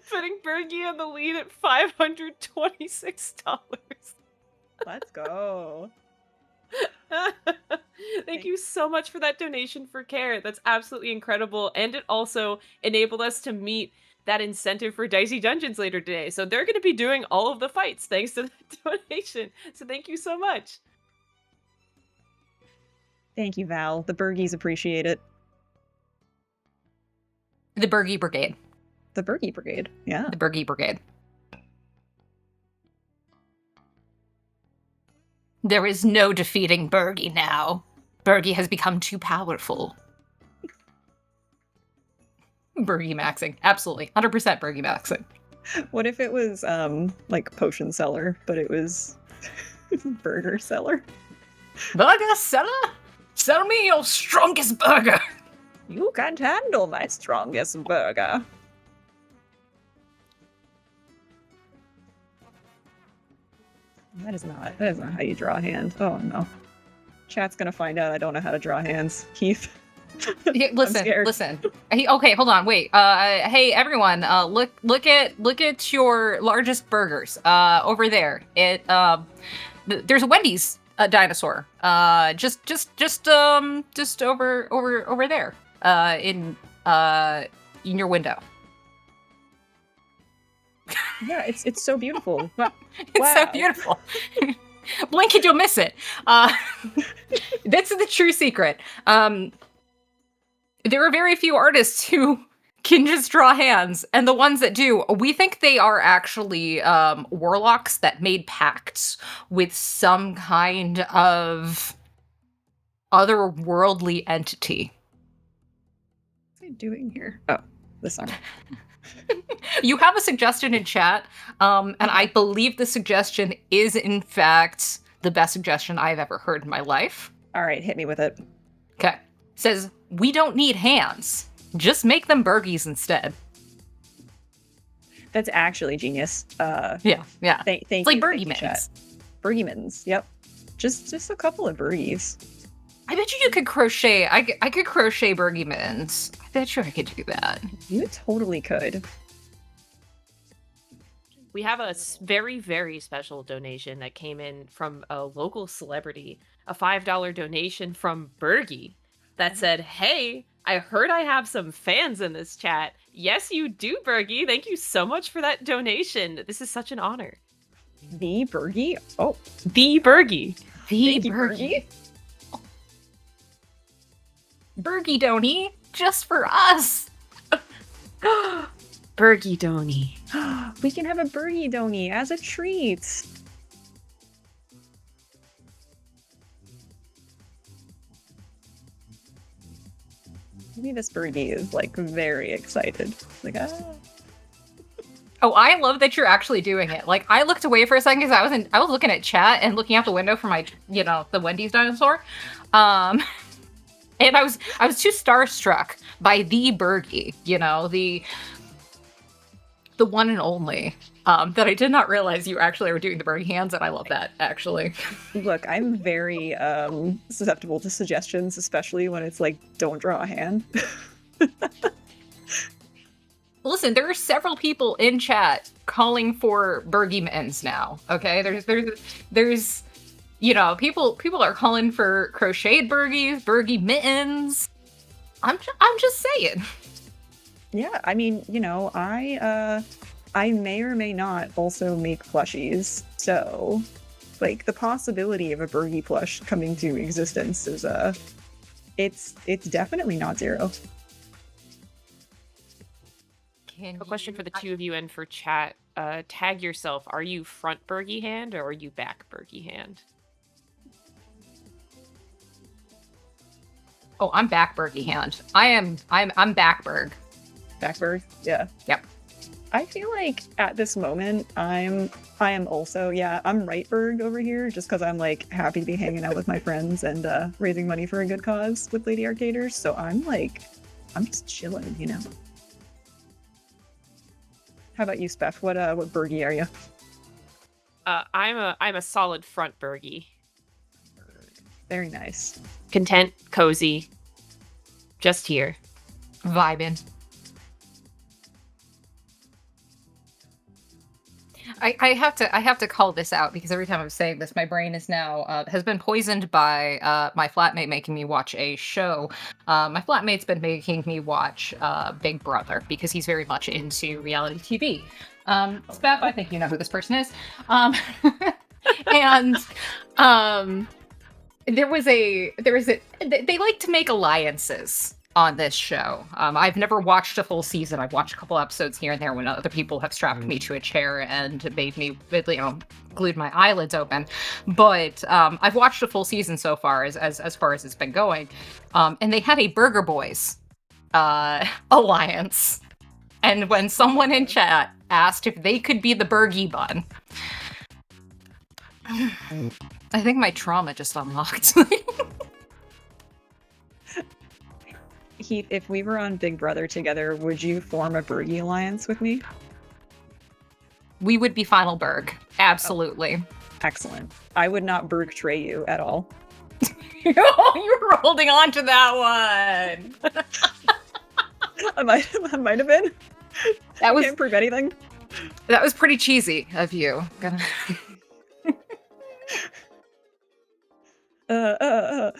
putting Bergie in the lead at $526. Let's go. Thank you so much for that donation for care. That's absolutely incredible. And it also enabled us to meet that incentive for Dicey Dungeons later today. So they're going to be doing all of the fights thanks to the donation. So thank you so much. Thank you, Val. The Burgies appreciate it. The Bergie Brigade. The Bergie Brigade, yeah. The Bergie Brigade. There is no defeating Bergie now. Bergie has become too powerful. Bergie maxing. Absolutely. 100% Bergie maxing. What if it was, like, potion seller, but it was burger seller? Burger seller? Sell me your strongest burger! You can't handle my strongest burger. That is not how you draw a hand. Oh no. Chat's gonna find out I don't know how to draw hands. Keith. Yeah, listen. Okay, hold on, wait. Hey everyone, look at your largest burgers. Over there. There's a Wendy's dinosaur. Just over there. In your window. Yeah, it's so beautiful. It's so beautiful. Blink and you'll miss it. That's the true secret. There are very few artists who can just draw hands, and the ones that do, we think they are actually warlocks that made pacts with some kind of otherworldly entity. What am I doing here? Oh, this arm. You have a suggestion in chat, and I believe the suggestion is, in fact, the best suggestion I've ever heard in my life. All right, hit me with it. Okay. Says, we don't need hands. Just make them Bergies instead. That's actually genius. Yeah. Thank it's like you. Bergiemans. Bergiemans, yep. Just a couple of Bergies. I bet you could crochet. I could crochet Bergiemans. I bet you I could do that. You totally could. We have a very, very special donation that came in from a local celebrity, a $5 donation from Bergie that said, "Hey, I heard I have some fans in this chat." Yes, you do, Bergie. Thank you so much for that donation. This is such an honor. The Bergie? Oh. The Bergie. The Thank you, Bergie. Bergie Donny, just for us. Bergie Doni. We can have a Bergie Doni as a treat. Maybe this Bergie is like very excited. Like, ah. Oh, I love that you're actually doing it. Like, I looked away for a second because I was looking at chat and looking out the window for my, the Wendy's dinosaur. And I was too starstruck by the Bergie, the one and only, that I did not realize you actually were doing the Bergie hands, and I love that, actually. Look, I'm very susceptible to suggestions, especially when it's like, don't draw a hand. Listen, there are several people in chat calling for Bergie mittens now. Okay, there's people are calling for crocheted Bergies, Bergie mittens. I'm just saying. Yeah, I mean, I may or may not also make plushies, so like the possibility of a Bergie plush coming to existence is it's definitely not zero. A question for the two of you and for chat. Tag yourself. Are you front Bergie hand or are you back Bergie hand? Oh, I'm back Bergie hand. I'm back Berg. Backberg? Yeah. Yep. I feel like at this moment I am also, I'm right Berg over here just because I'm like happy to be hanging out with my friends and raising money for a good cause with Lady Arcaders. So I'm just chilling, How about you, Spef? What Bergie are you? I'm a solid front Bergie. Very nice. Content, cozy, just here. Vibing. I have to call this out because every time I'm saying this, my brain is now has been poisoned by my flatmate making me watch a show. My flatmate's been making me watch Big Brother because he's very much into reality TV. Spef, I think you know who this person is. And there was a they like to make alliances on this show. I've never watched a full season. I've watched a couple episodes here and there when other people have strapped me to a chair and made me, glued my eyelids open. But I've watched a full season so far, as far as it's been going. And they had a Burger Boys alliance. And when someone in chat asked if they could be the Bergie bun, I think my trauma just unlocked. Heath, if we were on Big Brother together, would you form a Bergie alliance with me? We would be Final Berg. Absolutely. Oh, excellent. I would not Berg tray you at all. You were holding on to that one. I might have been. That was, can't prove anything. That was pretty cheesy of you.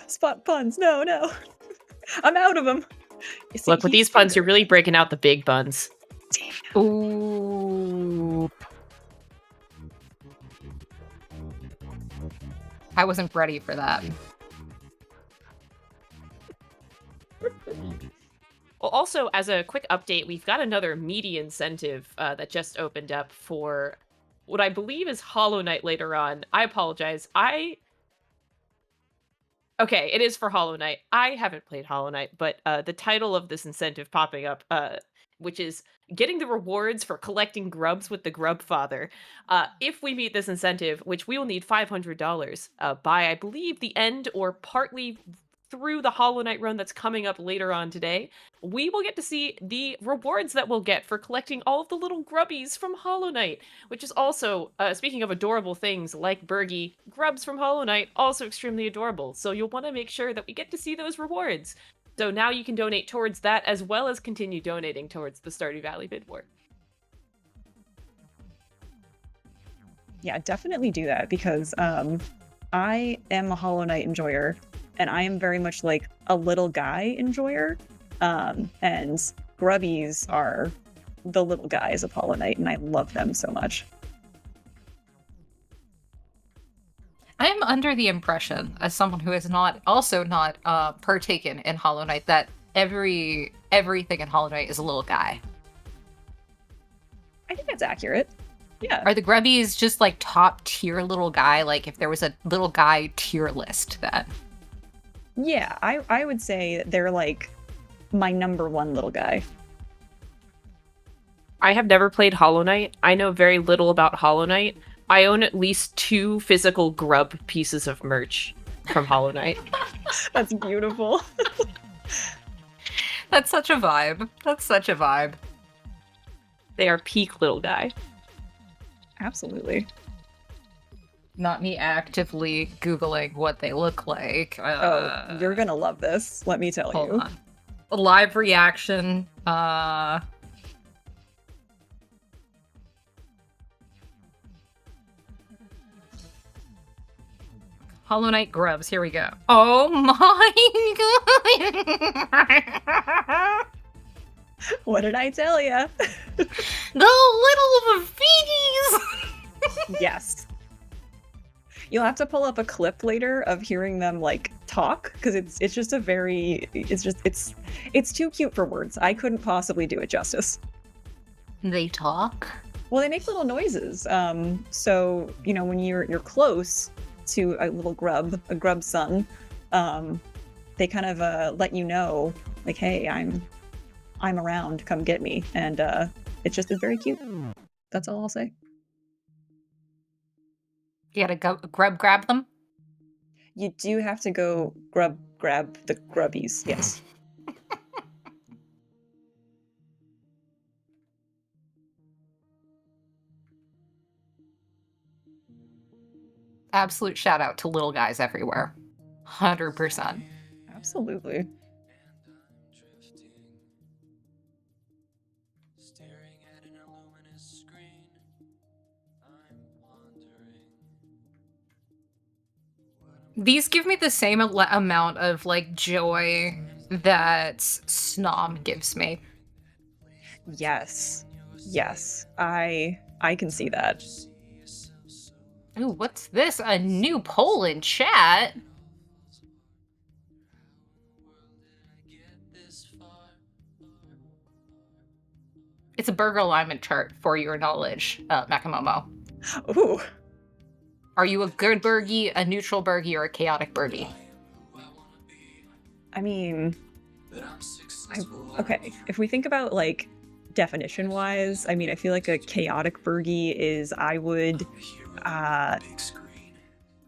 Spot puns. No. I'm out of them. See, look, with these puns, you're really breaking out the big buns. Damn. Ooh. I wasn't ready for that. Well, also, as a quick update, we've got another media incentive that just opened up for what I believe is Hollow Knight later on. I apologize. Okay, it is for Hollow Knight. I haven't played Hollow Knight, but the title of this incentive popping up, which is getting the rewards for collecting grubs with the Grub Father. If we meet this incentive, which we will need $500 by, I believe, the end or partly through the Hollow Knight run that's coming up later on today, we will get to see the rewards that we'll get for collecting all of the little grubbies from Hollow Knight, which is also, speaking of adorable things like Bergie, grubs from Hollow Knight, also extremely adorable. So you'll want to make sure that we get to see those rewards. So now you can donate towards that as well as continue donating towards the Stardew Valley bid war. Yeah, definitely do that because I am a Hollow Knight enjoyer. And I am very much like a little guy enjoyer. And grubbies are the little guys of Hollow Knight, and I love them so much. I am under the impression, as someone who has not partaken in Hollow Knight, that everything in Hollow Knight is a little guy. I think that's accurate. Yeah. Are the grubbies just like top tier little guy? Like if there was a little guy tier list that. Yeah, I would say they're like my number one little guy. I have never played Hollow Knight. I know very little about Hollow Knight. I own at least 2 physical grub pieces of merch from Hollow Knight. That's beautiful. That's such a vibe. That's such a vibe. They are peak little guy. Absolutely. Not me actively Googling what they look like. Oh, you're gonna love this. Let me tell Hold you. on. A live reaction. Hollow Knight grubs. Here we go. Oh my god! What did I tell you? The little feeties. Yes. You'll have to pull up a clip later of hearing them like talk because it's just a very it's too cute for words. I couldn't possibly do it justice. They talk. Well, they make little noises. So you know when you're close to a little grub, a grub son, they kind of let you know like, hey, I'm around. Come get me, and it's very cute. That's all I'll say. You gotta go grab them. You do have to go grab the grubbies. Yes. Absolute shout out to little guys everywhere. 100%. Absolutely. These give me the same amount of like joy that Snom gives me. Yes. Yes. I can see that. Ooh, what's this? A new poll in chat? It's a burger alignment chart for your knowledge, mechamomo. Ooh. Are you a good burgie, a neutral burgie, or a chaotic burgie? I mean, okay. If we think about like definition wise, I mean, I feel like a chaotic burgie is I would I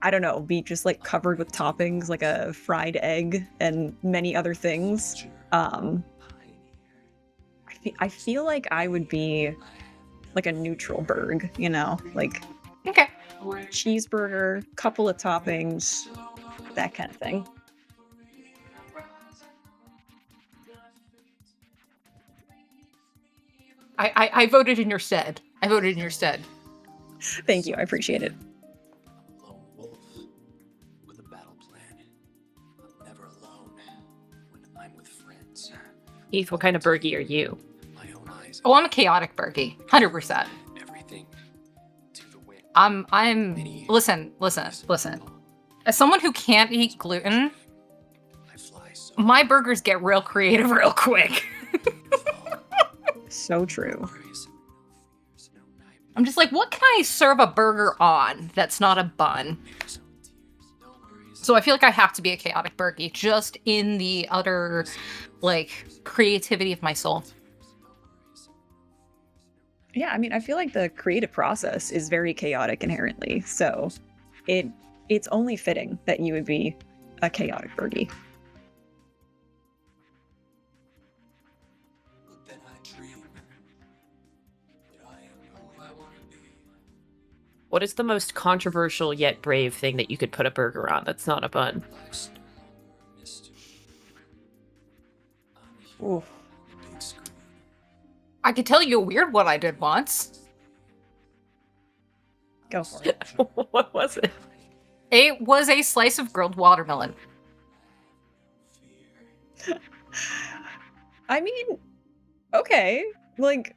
don't know, be just like covered with toppings like a fried egg and many other things. I feel like I would be like a neutral burg, you know, like Okay. cheeseburger, couple of toppings, that kind of thing. I voted in your stead. I voted in your stead. Thank you, I appreciate it. Lone wolf with a battle plan. I'm never alone when I'm with friends. Heath, what kind of burgie are you? My own eyes. Oh, I'm a chaotic burgie. 100%. Everything to the wind. Listen. As someone who can't eat gluten, I fly so my burgers get real creative real quick. So true. worries, no fears, no nightmares, I'm just like, what can I serve a burger on that's not a bun? no tears, no worries. So I feel like I have to be a chaotic burgie, just in the utter, like, creativity of my soul. Yeah, I mean, I feel like the creative process is very chaotic inherently, so it's only fitting that you would be a chaotic burgie. But then I dream that I am who I want to be. What is the most controversial yet brave thing that you could put a burger on that's not a bun? Life's no longer a mystery. I'm a hero Oof. on the big screen. I could tell you a weird one I did once. Go for it. What was it? It was a slice of grilled watermelon. I mean, okay, like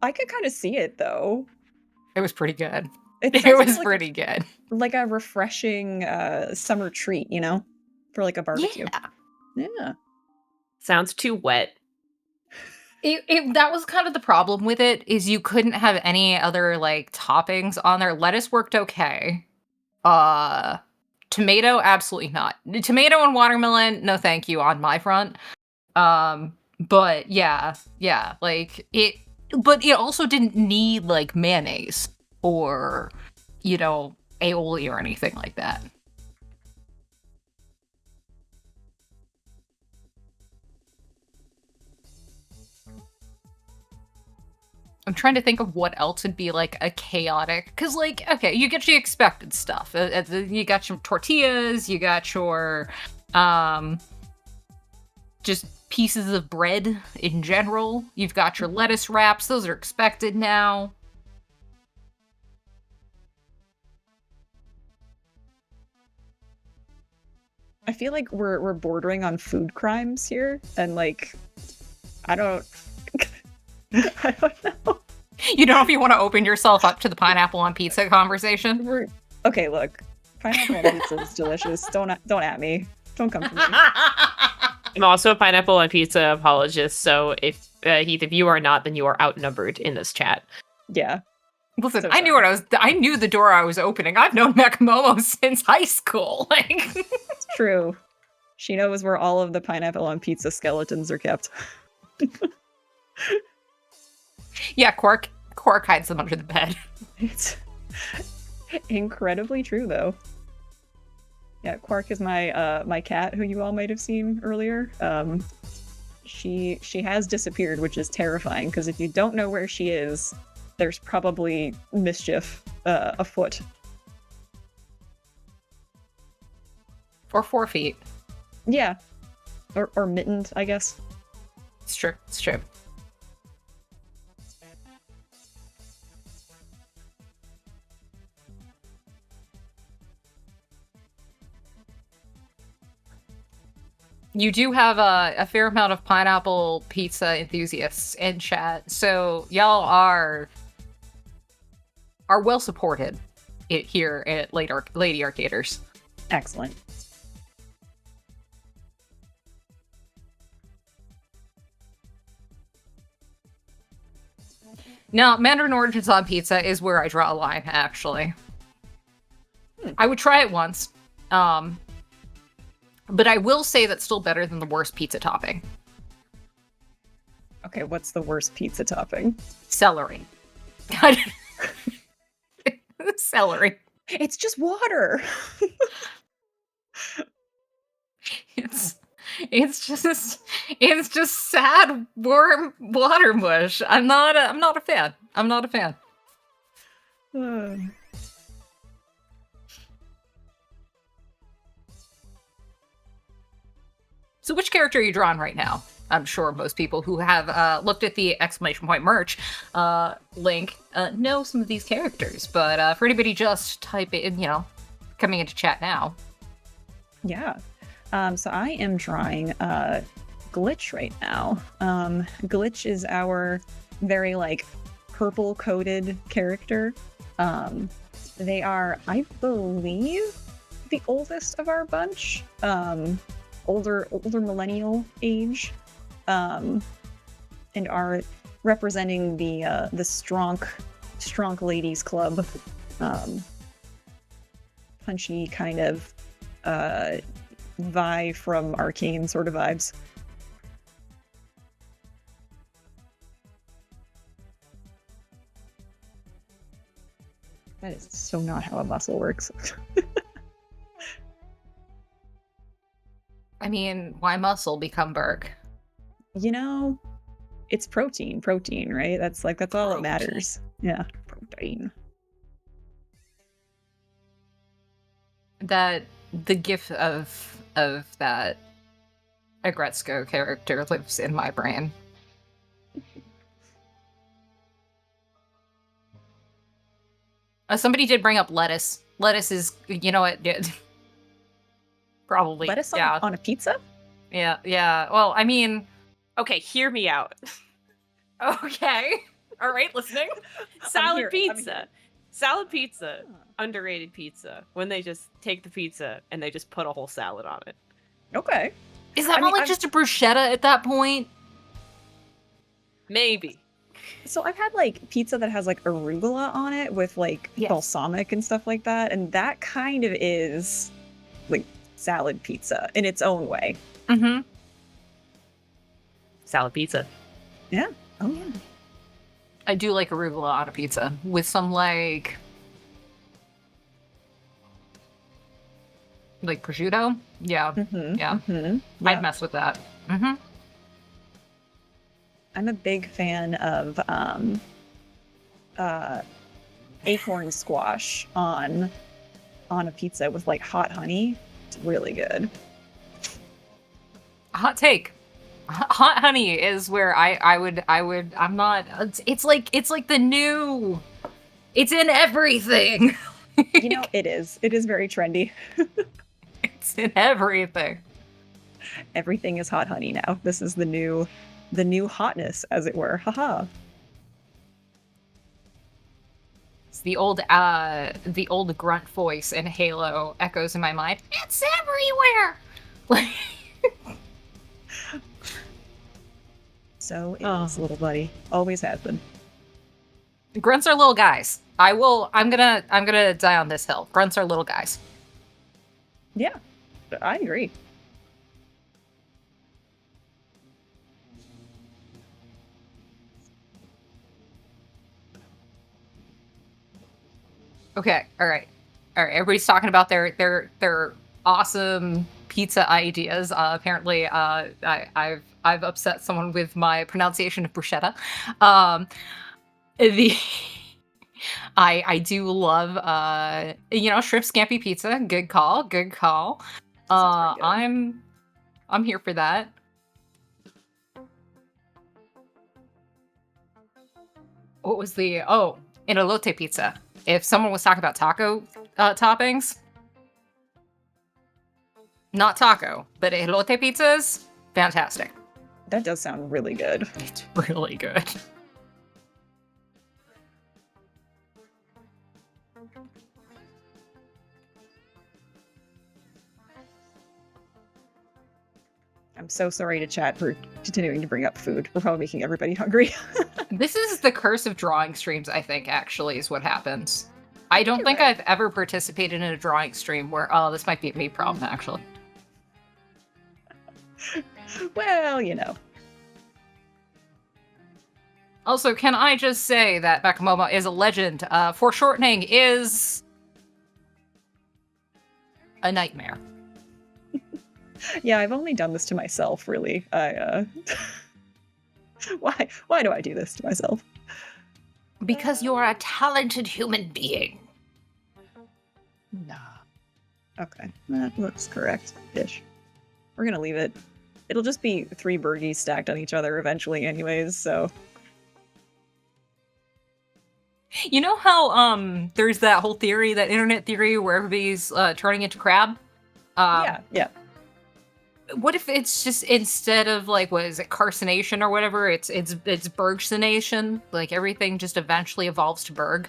I could kind of see it though. It was pretty good. It It sounds was like pretty good. like a refreshing summer treat, you know, for like a barbecue. Yeah. Yeah. Sounds too wet. That was kind of the problem with it, is you couldn't have any other, like, toppings on there. Lettuce worked okay. Tomato, absolutely not. Tomato and watermelon, no thank you on my front. But yeah, like, but it also didn't need, like, mayonnaise or, aioli or anything like that. I'm trying to think of what else would be, like, a chaotic... Because, like, okay, you get your expected stuff. You got your tortillas, you got your, just pieces of bread in general. You've got your lettuce wraps. Those are expected now. I feel like we're bordering on food crimes here, and like, I don't I don't know. You don't know if you want to open yourself up to the pineapple on pizza conversation? Okay, look, pineapple on pizza is delicious. Don't at me. Don't come for me. I'm also a pineapple on pizza apologist, so if Heath, if you are not, then you are outnumbered in this chat. Yeah. Listen, So I knew the door I was opening. I've known mechamomo since high school. Like, It's true. She knows where all of the pineapple on pizza skeletons are kept. yeah, Quark hides them under the bed. It's incredibly true, though. Yeah, Quark is my cat, who you all might have seen earlier. She has disappeared, which is terrifying, because if you don't know where she is, there's probably mischief afoot. Or 4 feet. Yeah. Or mittened, I guess. It's true. It's true. You do have a fair amount of pineapple pizza enthusiasts in chat, so y'all are well supported here at Lady Arcaders. Excellent. Now, Mandarin Origins on pizza is where I draw a line, actually. I would try it once. But I will say that's still better than the worst pizza topping. Okay, what's the worst pizza topping? Celery. Celery. It's just water. It's just sad warm water mush. I'm not a fan. I'm not a fan. So which character are you drawing right now? I'm sure most people who have looked at the exclamation point merch link know some of these characters, but for anybody just type it in, coming into chat now. Yeah. So I am drawing Glitch right now. Glitch is our very, like, purple-coated character. They are, I believe, the oldest of our bunch. Older millennial age. And are representing the Stronk Ladies Club. Punchy kind of Vi from Arcane sort of vibes. That is so not how a muscle works. I mean, why muscle become Berg? It's protein, right? That's all that matters. Yeah, protein. That the gif of that Agretzko character lives in my brain. Somebody did bring up lettuce. Lettuce is, probably. Lettuce on a pizza? Yeah. Well, I mean... Okay, hear me out. Okay. All right, listening. Salad pizza. Salad pizza. Underrated pizza. When they just take the pizza and they just put a whole salad on it. Okay. Is that just a bruschetta at that point? Maybe. So I've had like pizza that has like arugula on it with like Yes. balsamic and stuff like that, and that kind of is like salad pizza in its own way. Mm-hmm. Salad pizza. Yeah. Oh yeah. I do like arugula on a pizza with some like prosciutto. Yeah. Mm-hmm. Yeah. Mm-hmm. I'd mess with that. Mm-hmm. I'm a big fan of acorn squash on a pizza with like hot honey. It's really good. Hot take. Hot honey is where I would I'm not it's like the new, it's in everything. You know, it is very trendy. It's in everything. Everything is hot honey now. This is the new hotness, as it were. Haha. It's the old grunt voice in Halo echoes in my mind. It's everywhere. Like So it is, little buddy. Always has been. grunts are little guys. I'm gonna die on this hill. Grunts are little guys. Yeah, I agree. Okay, all right. Everybody's talking about their awesome pizza ideas. Apparently, I've upset someone with my pronunciation of bruschetta. The I do love shrimp scampi pizza. Good call. Good call. Sounds pretty good. I'm here for that. What was the an elote pizza? If someone was talking about taco toppings, not taco, but elote pizzas, fantastic. That does sound really good. It's really good. I'm so sorry to chat for continuing to bring up food. We're probably making everybody hungry. This is the curse of drawing streams, I think, actually, is what happens. I don't You're think right. I've ever participated in a drawing stream where, this might be a me problem, actually. Well, you know. Also, can I just say that mechamomo is a legend? Foreshortening is a nightmare. Yeah, I've only done this to myself, really. Why do I do this to myself? Because you're a talented human being. Nah. Okay, that looks correct-ish. We're gonna leave it. It'll just be 3 burgies stacked on each other eventually anyways, so... You know how there's that whole theory, that internet theory where everybody's turning into crab? Yeah. What if it's just, instead of like, what is it, carcination or whatever, it's bergsination? Like everything just eventually evolves to berg.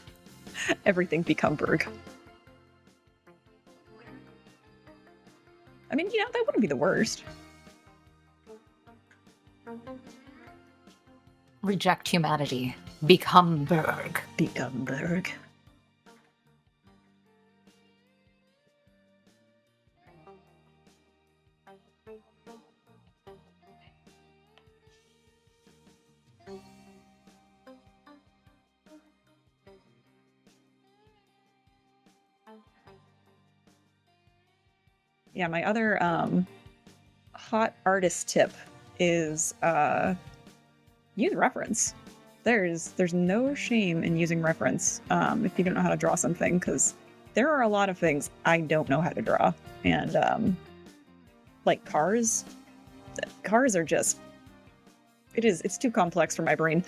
Everything become Berg. I mean, that wouldn't be the worst. Reject humanity. Become berg. Become Berg. Yeah, my other hot artist tip is use reference. There's no shame in using reference if you don't know how to draw something, because there are a lot of things I don't know how to draw, and like cars are just it's too complex for my brain.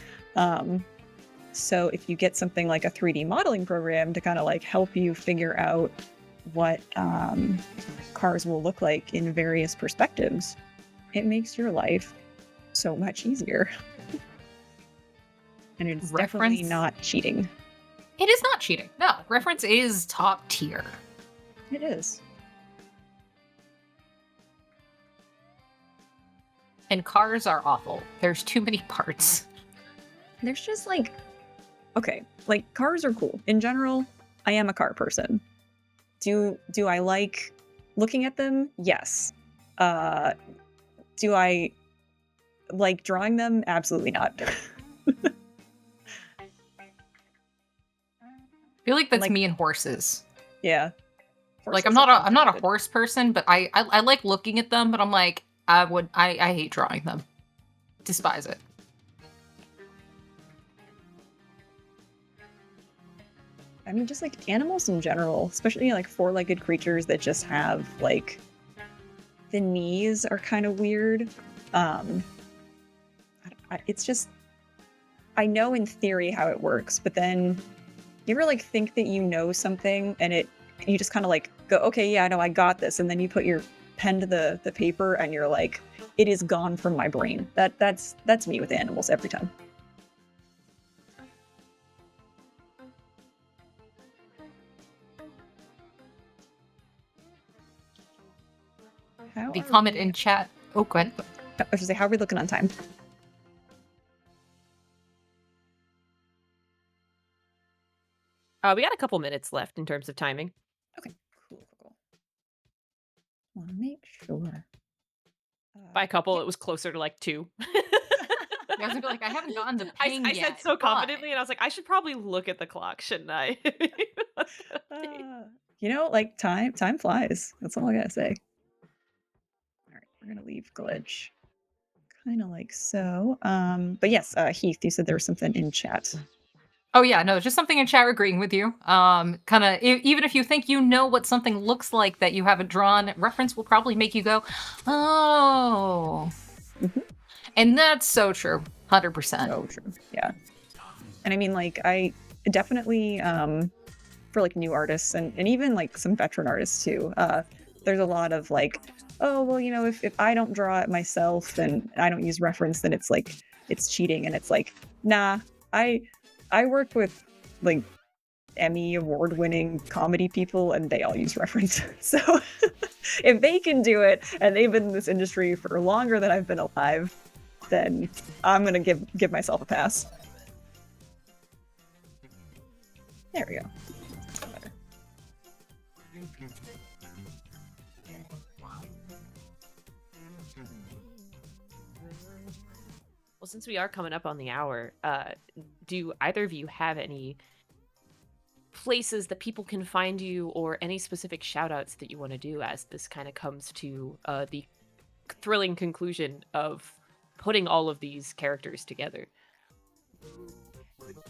So if you get something like a 3D modeling program to kind of like help you figure out what cars will look like in various perspectives, it makes your life so much easier. And it's definitely Reference? not cheating. It is not cheating. No, reference is top tier. It is. And cars are awful. There's too many parts. there's just like, okay, like cars are cool. In general, I am a car person. Do I like looking at them? Yes. Do I like drawing them? Absolutely not. I feel like that's Like- me and horses. Yeah. Like Horses I'm are not a complicated. horse person, but I like looking at them, but I'm like I hate drawing them. Despise it. I mean, just like animals in general, especially like four-legged creatures that just have like the knees are kind of weird. It's just, I know in theory how it works, but then you ever like think that you know something and you just kind of like go, okay, yeah, no, I got this, and then you put your pen to the paper and you're like, it is gone from my brain. That's me with animals every time. How The are comment we- in chat. Oh, go ahead. I was gonna say, how are we looking on time? We got a couple minutes left in terms of timing. Okay, cool. Want to make sure. By a couple, it was closer to like 2. I was gonna be like, I haven't gotten the ping I yet. said so but- confidently, and I was like, I should probably look at the clock, shouldn't I? You know, like time flies. That's all I gotta say. All right, we're gonna leave glitch, kind of like so. But yes, Heath, you said there was something in chat. Oh yeah, no, just something in chat agreeing with you. Kind of, even if you think you know what something looks like that you haven't drawn, reference will probably make you go, oh. Mhm. And that's so true, 100%. Oh, true. Yeah. And I mean, like, I definitely, for like new artists and even like some veteran artists too, there's a lot of like, oh, well, you know, if I don't draw it myself and I don't use reference, then it's like, it's cheating. And it's like, nah, I work with like Emmy award winning comedy people and they all use reference. So if they can do it and they've been in this industry for longer than I've been alive, then I'm gonna give myself a pass. There we go. That's better. Well, since we are coming up on the hour, do either of you have any places that people can find you or any specific shout outs that you want to do as this kind of comes to the thrilling conclusion of putting all of these characters together?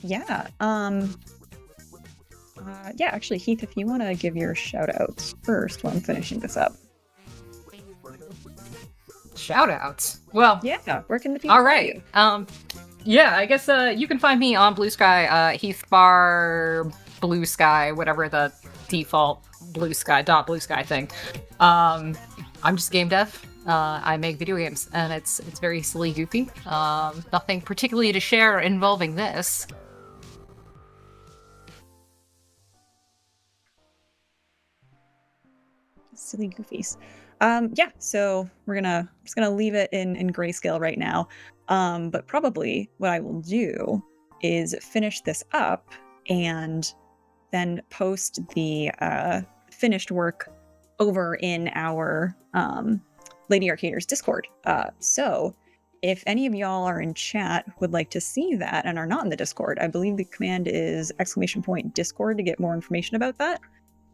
Yeah. Yeah, actually, Heath, if you want to give your shout outs first while I'm finishing this up. Shout outs. Well, Yeah, where can the people all find you? right. Yeah, I guess you can find me on Blue Sky, Heathbar, Blue Sky, whatever the default Blue Sky thing. I'm just game dev. I make video games, and it's very silly, goofy. Nothing particularly to share involving this. Silly goofies. Yeah, so I'm just gonna leave it in grayscale right now. But probably what I will do is finish this up and then post the finished work over in our Lady Arcaders Discord. So if any of y'all are in chat would like to see that and are not in the Discord, I believe the command is !Discord to get more information about that.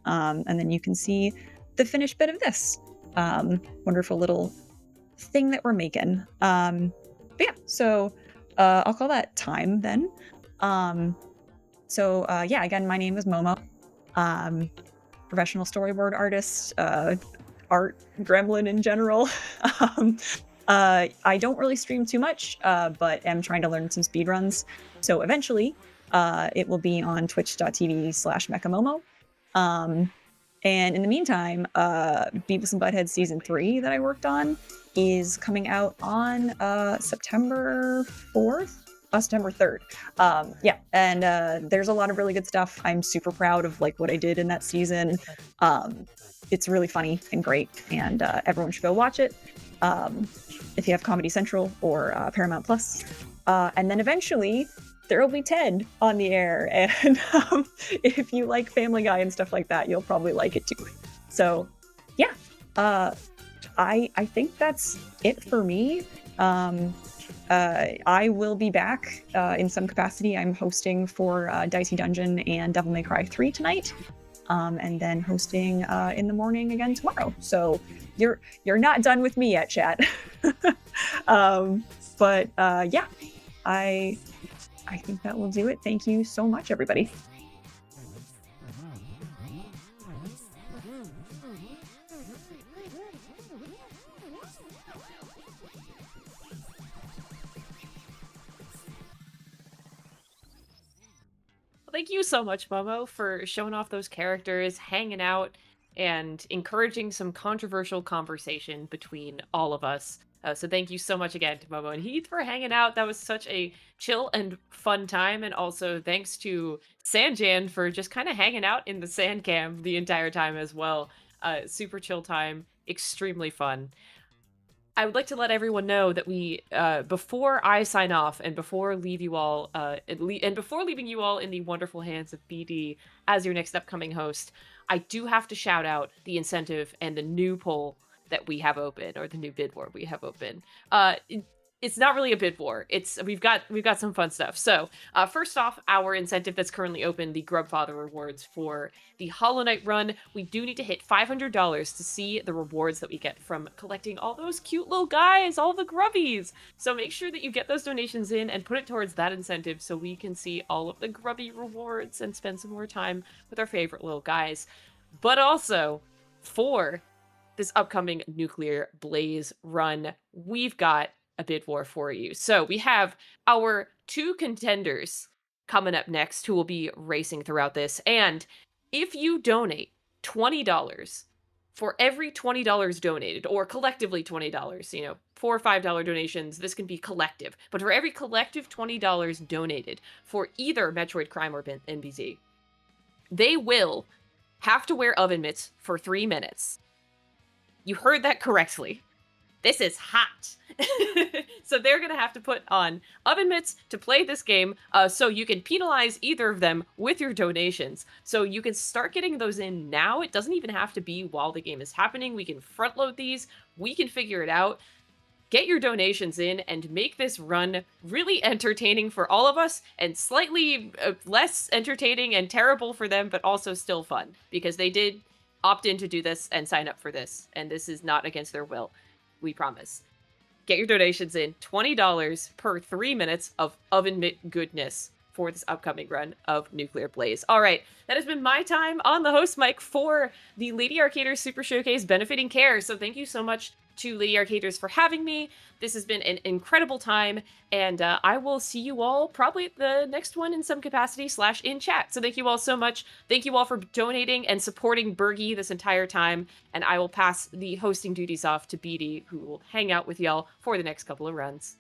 And then you can see the finished bit of this wonderful little thing that we're making. But yeah, so I'll call that time then. Yeah, again, my name is Momo. Professional storyboard artist, art gremlin in general. I don't really stream too much, but am trying to learn some speedruns. So eventually, it will be on twitch.tv/mechamomo. And in the meantime, Beavis and Butthead Season 3 that I worked on is coming out on September 4th? September 3rd. Yeah, and there's a lot of really good stuff. I'm super proud of like what I did in that season. It's really funny and great, and everyone should go watch it if you have Comedy Central or Paramount Plus. And then eventually, there will be Ted on the air, and if you like Family Guy and stuff like that, you'll probably like it too. So, yeah, I think that's it for me. I will be back in some capacity. I'm hosting for Dicey Dungeon and Devil May Cry 3 tonight, and then hosting in the morning again tomorrow. So you're not done with me yet, chat. But yeah, I think that will do it. Thank you so much, everybody. Well, thank you so much, Momo, for showing off those characters, hanging out, and encouraging some controversial conversation between all of us. So thank you so much again to Momo and Heath for hanging out. That was such a chill and fun time. And also thanks to Sanjan for just kind of hanging out in the sand cam the entire time as well. Super chill time, extremely fun. I would like to let everyone know that we, before I sign off and before leave you all, and before leaving you all in the wonderful hands of BD as your next upcoming host, I do have to shout out the incentive and the new poll that we have open, or the new bid war we have open. It's not really a bid war. We've got some fun stuff. So first off, our incentive that's currently open, the Grubfather rewards for the Hollow Knight run. We do need to hit $500 to see the rewards that we get from collecting all those cute little guys, all the grubbies. So make sure that you get those donations in and put it towards that incentive so we can see all of the grubby rewards and spend some more time with our favorite little guys. But also, for this upcoming Nuclear Blaze run, we've got a bid war for you. So we have our 2 contenders coming up next who will be racing throughout this. And if you donate $20 for every $20 donated, or collectively $20, $4 or $5 donations, this can be collective. But for every collective $20 donated for either Metroid Prime or NBZ, they will have to wear oven mitts for 3 minutes. You heard that correctly. This is hot. So they're going to have to put on oven mitts to play this game, so you can penalize either of them with your donations. So you can start getting those in now. It doesn't even have to be while the game is happening. We can front load these. We can figure it out. Get your donations in and make this run really entertaining for all of us, and slightly less entertaining and terrible for them, but also still fun, because they did opt in to do this and sign up for this, and this is not against their will. We promise. Get your donations in. $20 per 3 minutes of oven mitt goodness for this upcoming run of Nuclear Blaze. All right, that has been my time on the host mic for the Lady Arcaders Super Showcase benefiting CARE. So thank you so much to Lady Arcaders for having me. This has been an incredible time, and I will see you all probably at the next one in some capacity / in chat. So thank you all so much. Thank you all for donating and supporting Bergie this entire time, and I will pass the hosting duties off to BD, who will hang out with y'all for the next couple of runs.